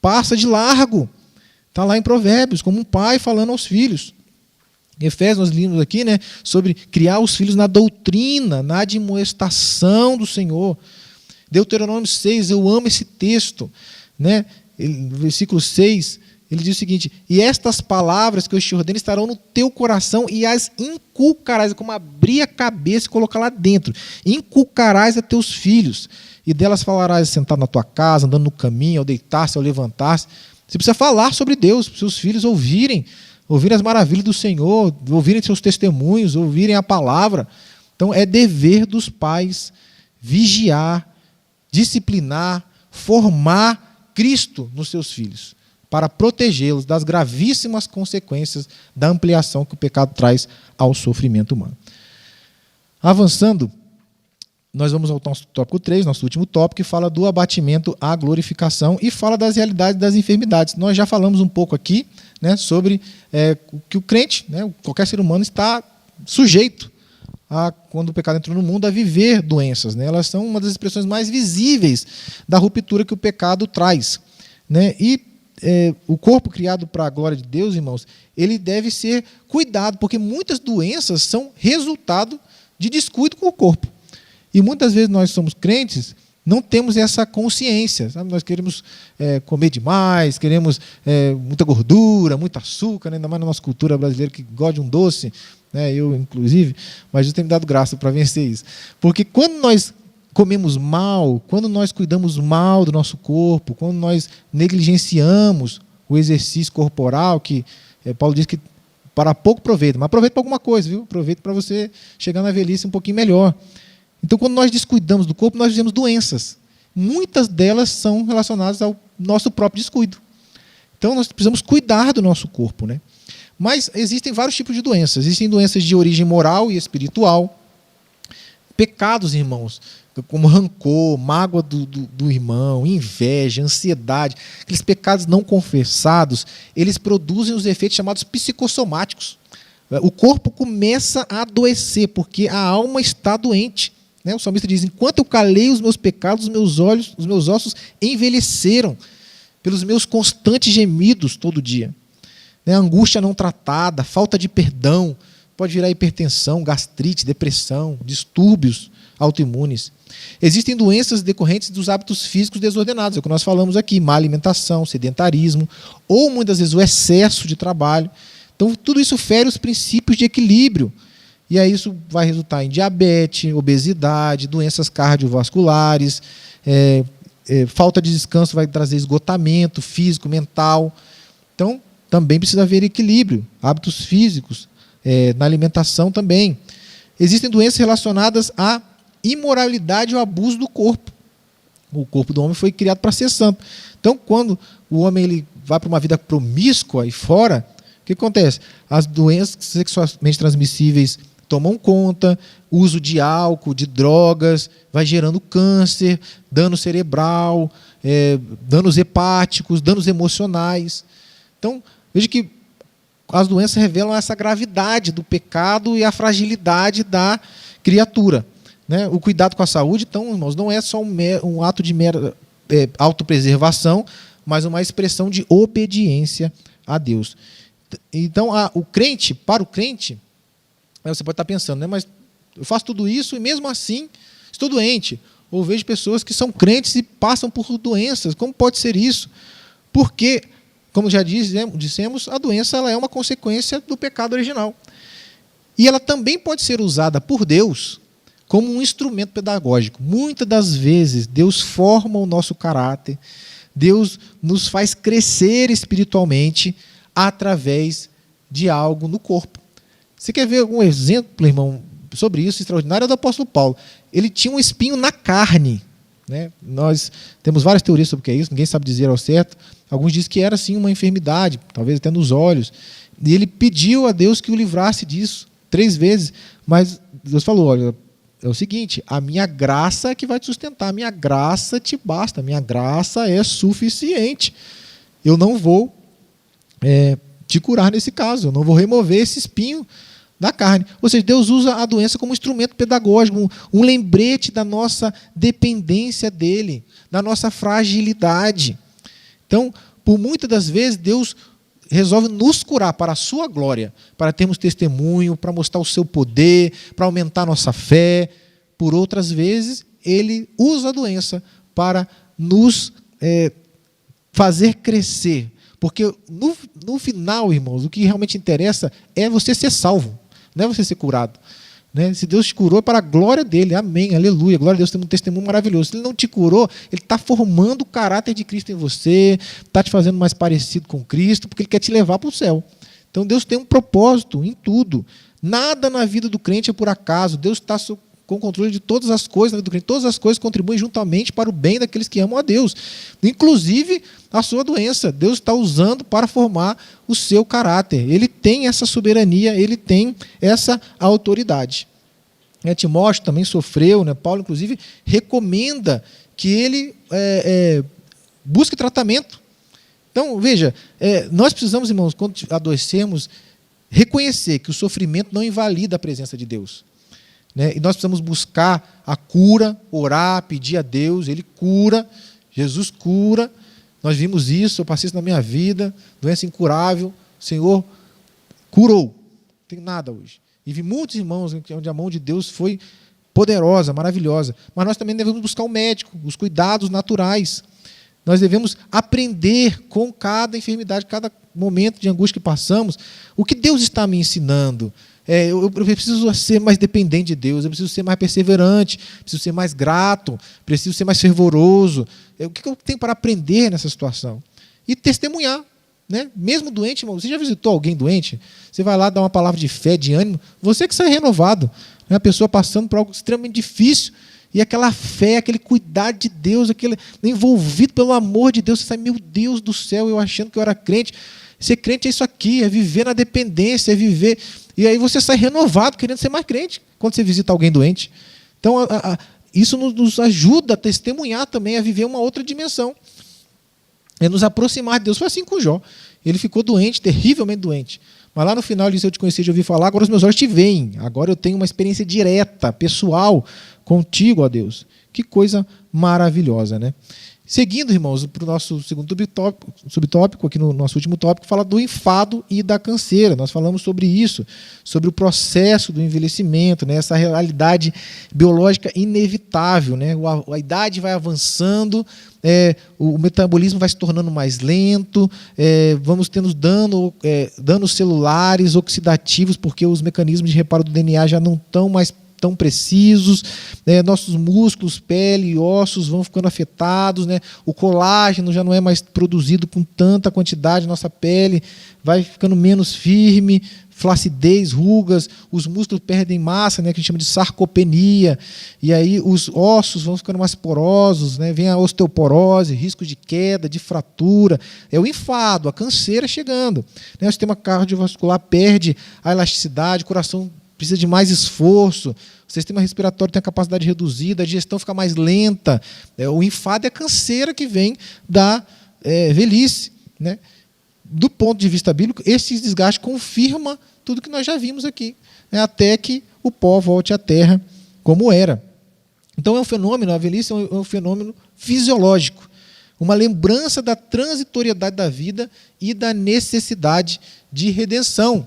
passa de largo. Está lá em Provérbios, como um pai falando aos filhos. Em Efésios nós lemos aqui, né, sobre criar os filhos na doutrina, na admoestação do Senhor. Deuteronômio 6, eu amo esse texto, né? Versículo 6, ele diz o seguinte: e estas palavras que eu te ordeno estarão no teu coração e as inculcarás, é como abrir a cabeça e colocar lá dentro. Inculcarás a teus filhos, e delas falarás sentado na tua casa, andando no caminho, ao deitar-se, ao levantar-se. Você precisa falar sobre Deus, para os seus filhos ouvirem as maravilhas do Senhor, ouvirem seus testemunhos, ouvirem a palavra. Então é dever dos pais vigiar, disciplinar, formar Cristo nos seus filhos, para protegê-los das gravíssimas consequências da ampliação que o pecado traz ao sofrimento humano. Avançando, nós vamos ao nosso tópico 3, nosso último tópico, que fala do abatimento à glorificação e fala das realidades das enfermidades. Nós já falamos um pouco aqui, né, sobre que o crente, né, qualquer ser humano, está sujeito, quando o pecado entrou no mundo, a viver doenças, né? Elas são uma das expressões mais visíveis da ruptura que o pecado traz, né? E o corpo criado para a glória de Deus, irmãos, ele deve ser cuidado, porque muitas doenças são resultado de descuido com o corpo. E muitas vezes nós somos crentes, não temos essa consciência, sabe? Nós queremos comer demais, queremos muita gordura, muito açúcar, né? Ainda mais na nossa cultura brasileira que gosta de um doce, né? Eu inclusive, mas Deus tem me dado graça para vencer isso. Porque quando nós comemos mal, quando nós cuidamos mal do nosso corpo, quando nós negligenciamos o exercício corporal, que Paulo diz que para pouco proveito, mas aproveita para alguma coisa, viu? Aproveita para você chegar na velhice um pouquinho melhor. Então, quando nós descuidamos do corpo, nós vivemos doenças. Muitas delas são relacionadas ao nosso próprio descuido. Então, nós precisamos cuidar do nosso corpo, né? Mas existem vários tipos de doenças. Existem doenças de origem moral e espiritual. Pecados, irmãos, como rancor, mágoa do irmão, inveja, ansiedade. Aqueles pecados não confessados, eles produzem os efeitos chamados psicossomáticos. O corpo começa a adoecer, porque a alma está doente. O salmista diz: enquanto eu calei os meus pecados, os meus ossos envelheceram pelos meus constantes gemidos todo dia. A angústia não tratada, falta de perdão, pode virar hipertensão, gastrite, depressão, distúrbios autoimunes. Existem doenças decorrentes dos hábitos físicos desordenados, é o que nós falamos aqui: má alimentação, sedentarismo, ou muitas vezes o excesso de trabalho. Então, tudo isso fere os princípios de equilíbrio. E aí isso vai resultar em diabetes, obesidade, doenças cardiovasculares, falta de descanso vai trazer esgotamento físico, mental. Então, também precisa haver equilíbrio, hábitos físicos, na alimentação também. Existem doenças relacionadas à imoralidade ou abuso do corpo. O corpo do homem foi criado para ser santo. Então, quando o homem ele vai para uma vida promíscua e fora, o que acontece? As doenças sexualmente transmissíveis tomam conta, uso de álcool, de drogas, vai gerando câncer, dano cerebral, danos hepáticos, danos emocionais. Então, veja que as doenças revelam essa gravidade do pecado e a fragilidade da criatura. Né? O cuidado com a saúde, então, irmãos, não é só um ato de mera autopreservação, mas uma expressão de obediência a Deus. Então, para o crente, você pode estar pensando, né, mas eu faço tudo isso e mesmo assim estou doente. Ou vejo pessoas que são crentes e passam por doenças. Como pode ser isso? Porque, como já dissemos, a doença ela é uma consequência do pecado original. E ela também pode ser usada por Deus como um instrumento pedagógico. Muitas das vezes, Deus forma o nosso caráter, Deus nos faz crescer espiritualmente através de algo no corpo. Você quer ver algum exemplo, irmão, sobre isso extraordinário? É do apóstolo Paulo. Ele tinha um espinho na carne, né? Nós temos várias teorias sobre o que é isso, ninguém sabe dizer ao certo. Alguns dizem que era sim uma enfermidade, talvez até nos olhos. E ele pediu a Deus que o livrasse disso 3 vezes, mas Deus falou: olha, é o seguinte, a minha graça é que vai te sustentar, a minha graça te basta, a minha graça é suficiente. Eu não vou te curar nesse caso, eu não vou remover esse espinho da carne. Ou seja, Deus usa a doença como instrumento pedagógico, um lembrete da nossa dependência dele, da nossa fragilidade. Então, por muitas das vezes, Deus resolve nos curar para a sua glória, para termos testemunho, para mostrar o seu poder, para aumentar a nossa fé. Por outras vezes, ele usa a doença para nos fazer crescer. Porque no final, irmãos, o que realmente interessa é você ser salvo, não é você ser curado. Né? Se Deus te curou, é para a glória dele, amém, aleluia, glória a Deus, tem um testemunho maravilhoso. Se ele não te curou, ele está formando o caráter de Cristo em você, está te fazendo mais parecido com Cristo, porque ele quer te levar para o céu. Então Deus tem um propósito em tudo. Nada na vida do crente é por acaso. Deus está com o controle de todas as coisas na vida do crente. Todas as coisas contribuem juntamente para o bem daqueles que amam a Deus. Inclusive a sua doença. Deus está usando para formar o seu caráter. Ele tem essa soberania, ele tem essa autoridade. Timóteo também sofreu, né? Paulo, inclusive, recomenda que ele busque tratamento. Então, veja, nós precisamos, irmãos, quando adoecemos, reconhecer que o sofrimento não invalida a presença de Deus. Né? E nós precisamos buscar a cura, orar, pedir a Deus, ele cura, Jesus cura. Nós vimos isso, eu passei isso na minha vida, doença incurável, o Senhor curou. Não tem nada hoje. E vi muitos irmãos onde a mão de Deus foi poderosa, maravilhosa. Mas nós também devemos buscar o médico, os cuidados naturais. Nós devemos aprender com cada enfermidade, cada momento de angústia que passamos, o que Deus está me ensinando. Eu preciso ser mais dependente de Deus, eu preciso ser mais perseverante, preciso ser mais grato, preciso ser mais fervoroso. O que eu tenho para aprender nessa situação? E testemunhar. Né? Mesmo doente, irmão, você já visitou alguém doente? Você vai lá dar uma palavra de fé, de ânimo, você que sai renovado. Né? A pessoa passando por algo extremamente difícil, e aquela fé, aquele cuidado de Deus, aquele envolvido pelo amor de Deus, você sai, meu Deus do céu, eu achando que eu era crente. Ser crente é isso aqui, é viver na dependência, é viver... E aí você sai renovado, querendo ser mais crente, quando você visita alguém doente. Então, isso nos ajuda a testemunhar também, a viver uma outra dimensão. É nos aproximar de Deus. Foi assim com Jó. Ele ficou doente, terrivelmente doente. Mas lá no final ele disse: eu te conheci, já ouvi falar, agora os meus olhos te veem. Agora eu tenho uma experiência direta, pessoal, contigo, ó Deus. Que coisa maravilhosa, né? Seguindo, irmãos, para o nosso segundo subtópico, aqui no nosso último tópico, fala do enfado e da canseira. Nós falamos sobre isso, sobre o processo do envelhecimento, né? Essa realidade biológica inevitável. Né? A idade vai avançando, o metabolismo vai se tornando mais lento, vamos tendo danos celulares, oxidativos, porque os mecanismos de reparo do DNA já não estão mais tão precisos, nossos músculos, pele e ossos vão ficando afetados, né? O colágeno já não é mais produzido com tanta quantidade, nossa pele vai ficando menos firme, flacidez, rugas, os músculos perdem massa, né? Que a gente chama de sarcopenia, e aí os ossos vão ficando mais porosos, né? Vem a osteoporose, risco de queda, de fratura, é o enfado, a canseira chegando, né? O sistema cardiovascular perde a elasticidade, o coração precisa de mais esforço, o sistema respiratório tem a capacidade reduzida, a digestão fica mais lenta. O enfado é a canseira que vem da velhice. Né? Do ponto de vista bíblico, esse desgaste confirma tudo que nós já vimos aqui, né? Até que o pó volte à terra como era. Então é um fenômeno, a velhice é um fenômeno fisiológico, uma lembrança da transitoriedade da vida e da necessidade de redenção.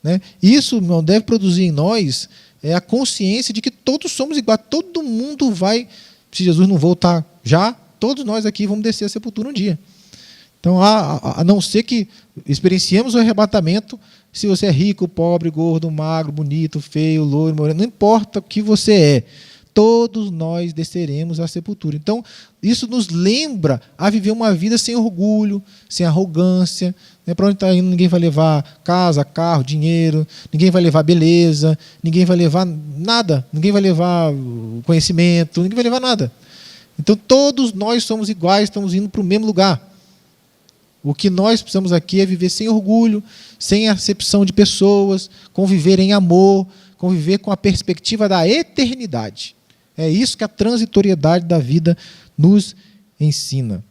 Né? Isso, irmão, deve produzir em nós a consciência de que todos somos iguais, todo mundo vai, se Jesus não voltar já, todos nós aqui vamos descer a sepultura um dia. Então, a não ser que experienciemos o arrebatamento, se você é rico, pobre, gordo, magro, bonito, feio, loiro, moreno, não importa o que você é, todos nós desceremos à sepultura. Então, isso nos lembra a viver uma vida sem orgulho, sem arrogância. Para onde está indo, ninguém vai levar casa, carro, dinheiro, ninguém vai levar beleza, ninguém vai levar nada, ninguém vai levar conhecimento, ninguém vai levar nada. Então, todos nós somos iguais, estamos indo para o mesmo lugar. O que nós precisamos aqui é viver sem orgulho, sem acepção de pessoas, conviver em amor, conviver com a perspectiva da eternidade. É isso que a transitoriedade da vida nos ensina.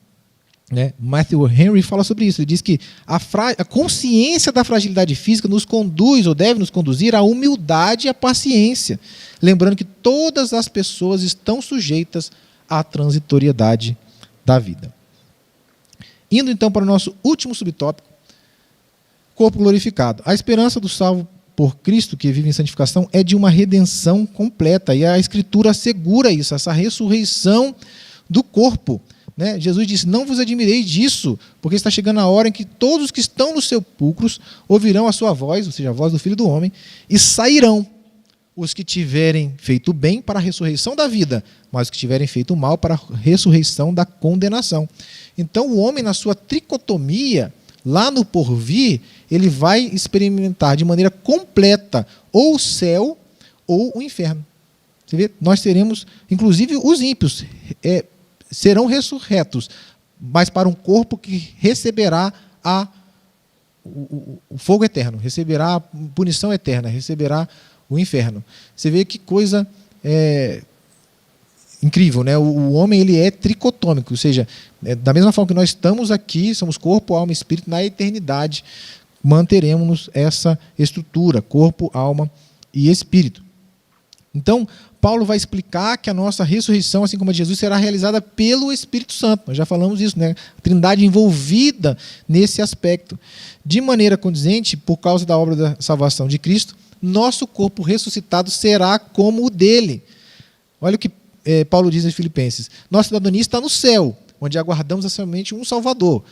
Matthew Henry fala sobre isso. Ele diz que a consciência da fragilidade física nos conduz, ou deve nos conduzir, à humildade e à paciência. Lembrando que todas as pessoas estão sujeitas à transitoriedade da vida. Indo então para o nosso último subtópico, corpo glorificado. A esperança do salvo por Cristo, que vive em santificação, é de uma redenção completa. E a Escritura assegura isso, essa ressurreição do corpo. Jesus disse, não vos admireis disso, porque está chegando a hora em que todos os que estão nos sepulcros ouvirão a sua voz, ou seja, a voz do Filho do Homem, e sairão os que tiverem feito bem para a ressurreição da vida, mas os que tiverem feito mal para a ressurreição da condenação. Então o homem, na sua tricotomia, lá no porvir, ele vai experimentar de maneira completa ou o céu ou o inferno. Você vê? Nós teremos, inclusive os ímpios, serão ressurretos, mas para um corpo que receberá o fogo eterno, receberá a punição eterna, receberá o inferno. Você vê que coisa incrível, né? O homem, ele é tricotômico, ou seja, da mesma forma que nós estamos aqui, somos corpo, alma e espírito, na eternidade manteremos essa estrutura, corpo, alma e espírito. Então, Paulo vai explicar que a nossa ressurreição, assim como a de Jesus, será realizada pelo Espírito Santo. Nós já falamos isso, né? A Trindade envolvida nesse aspecto. De maneira condizente, por causa da obra da salvação de Cristo, nosso corpo ressuscitado será como o dele. Olha o que Paulo diz aos Filipenses. Nossa cidadania está no céu, onde aguardamos somente um Salvador,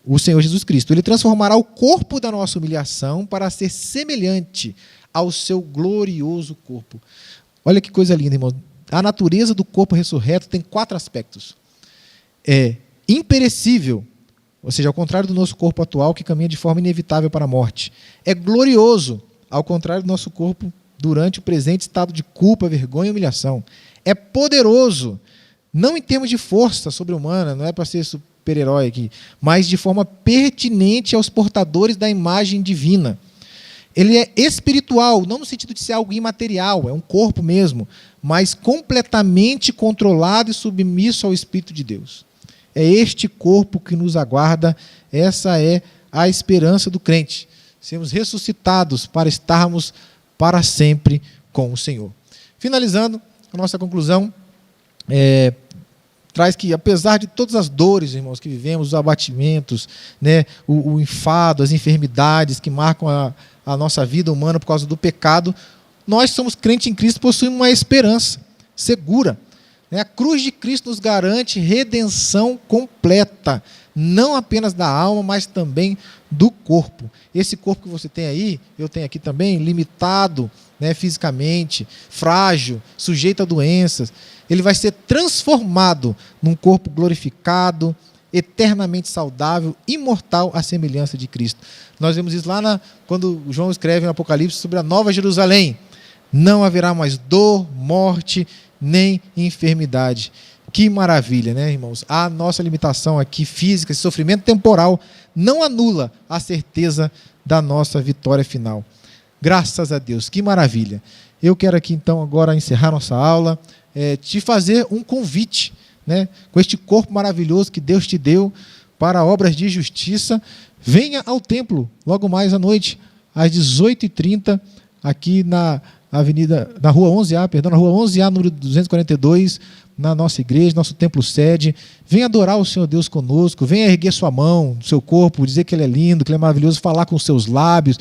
o Senhor Jesus Cristo. Ele transformará o corpo da nossa humilhação para ser semelhante ao seu glorioso corpo. Olha que coisa linda, irmão. A natureza do corpo ressurreto tem 4 aspectos. É imperecível, ou seja, ao contrário do nosso corpo atual, que caminha de forma inevitável para a morte. É glorioso, ao contrário do nosso corpo durante o presente estado de culpa, vergonha e humilhação. É poderoso, não em termos de força sobre-humana, não é para ser super-herói aqui, mas de forma pertinente aos portadores da imagem divina. Ele é espiritual, não no sentido de ser algo imaterial, é um corpo mesmo, mas completamente controlado e submisso ao Espírito de Deus. É este corpo que nos aguarda, essa é a esperança do crente. Sermos ressuscitados para estarmos para sempre com o Senhor. Finalizando, a nossa conclusão traz que, apesar de todas as dores, irmãos, que vivemos, os abatimentos, né, o enfado, as enfermidades que marcam a nossa vida humana por causa do pecado, nós somos crentes em Cristo, possuímos uma esperança segura. A cruz de Cristo nos garante redenção completa, não apenas da alma, mas também do corpo. Esse corpo que você tem aí, eu tenho aqui também, limitado, né, fisicamente, frágil, sujeito a doenças, ele vai ser transformado num corpo glorificado, eternamente saudável, imortal, à semelhança de Cristo. Nós vemos isso lá quando João escreve no Apocalipse sobre a Nova Jerusalém. Não haverá mais dor, morte, nem enfermidade. Que maravilha, né, irmãos? A nossa limitação aqui física, esse sofrimento temporal, não anula a certeza da nossa vitória final. Graças a Deus, que maravilha. Eu quero aqui, então, agora encerrar nossa aula, te fazer um convite, né, com este corpo maravilhoso que Deus te deu para obras de justiça. Venha ao templo, logo mais à noite, às 18h30, aqui na rua 11A, número 242, na nossa igreja, nosso templo sede. Venha adorar o Senhor Deus conosco, venha erguer sua mão, seu corpo, dizer que Ele é lindo, que Ele é maravilhoso, falar com os seus lábios,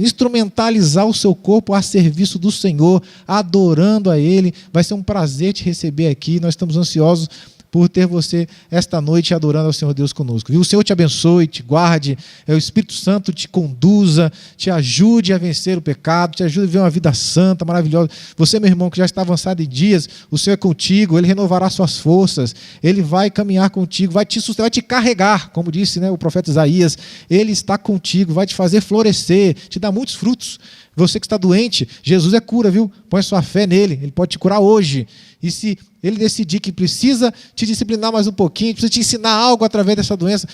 instrumentalizar o seu corpo a serviço do Senhor, adorando a Ele. Vai ser um prazer te receber aqui, nós estamos ansiosos por ter você esta noite adorando ao Senhor Deus conosco. Viu? O Senhor te abençoe, te guarde, o Espírito Santo te conduza, te ajude a vencer o pecado, te ajude a viver uma vida santa, maravilhosa. Você, meu irmão, que já está avançado em dias, o Senhor é contigo, Ele renovará suas forças, Ele vai caminhar contigo, vai te sustentar, vai te carregar, como disse, né, o profeta Isaías. Ele está contigo, vai te fazer florescer, te dar muitos frutos. Você que está doente, Jesus é cura, viu? Põe sua fé nele, Ele pode te curar hoje. E se Ele decidir que precisa te disciplinar mais um pouquinho, precisa te ensinar algo através dessa doença,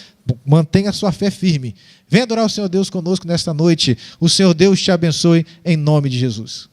mantenha a sua fé firme. Venha adorar o Senhor Deus conosco nesta noite. O Senhor Deus te abençoe em nome de Jesus.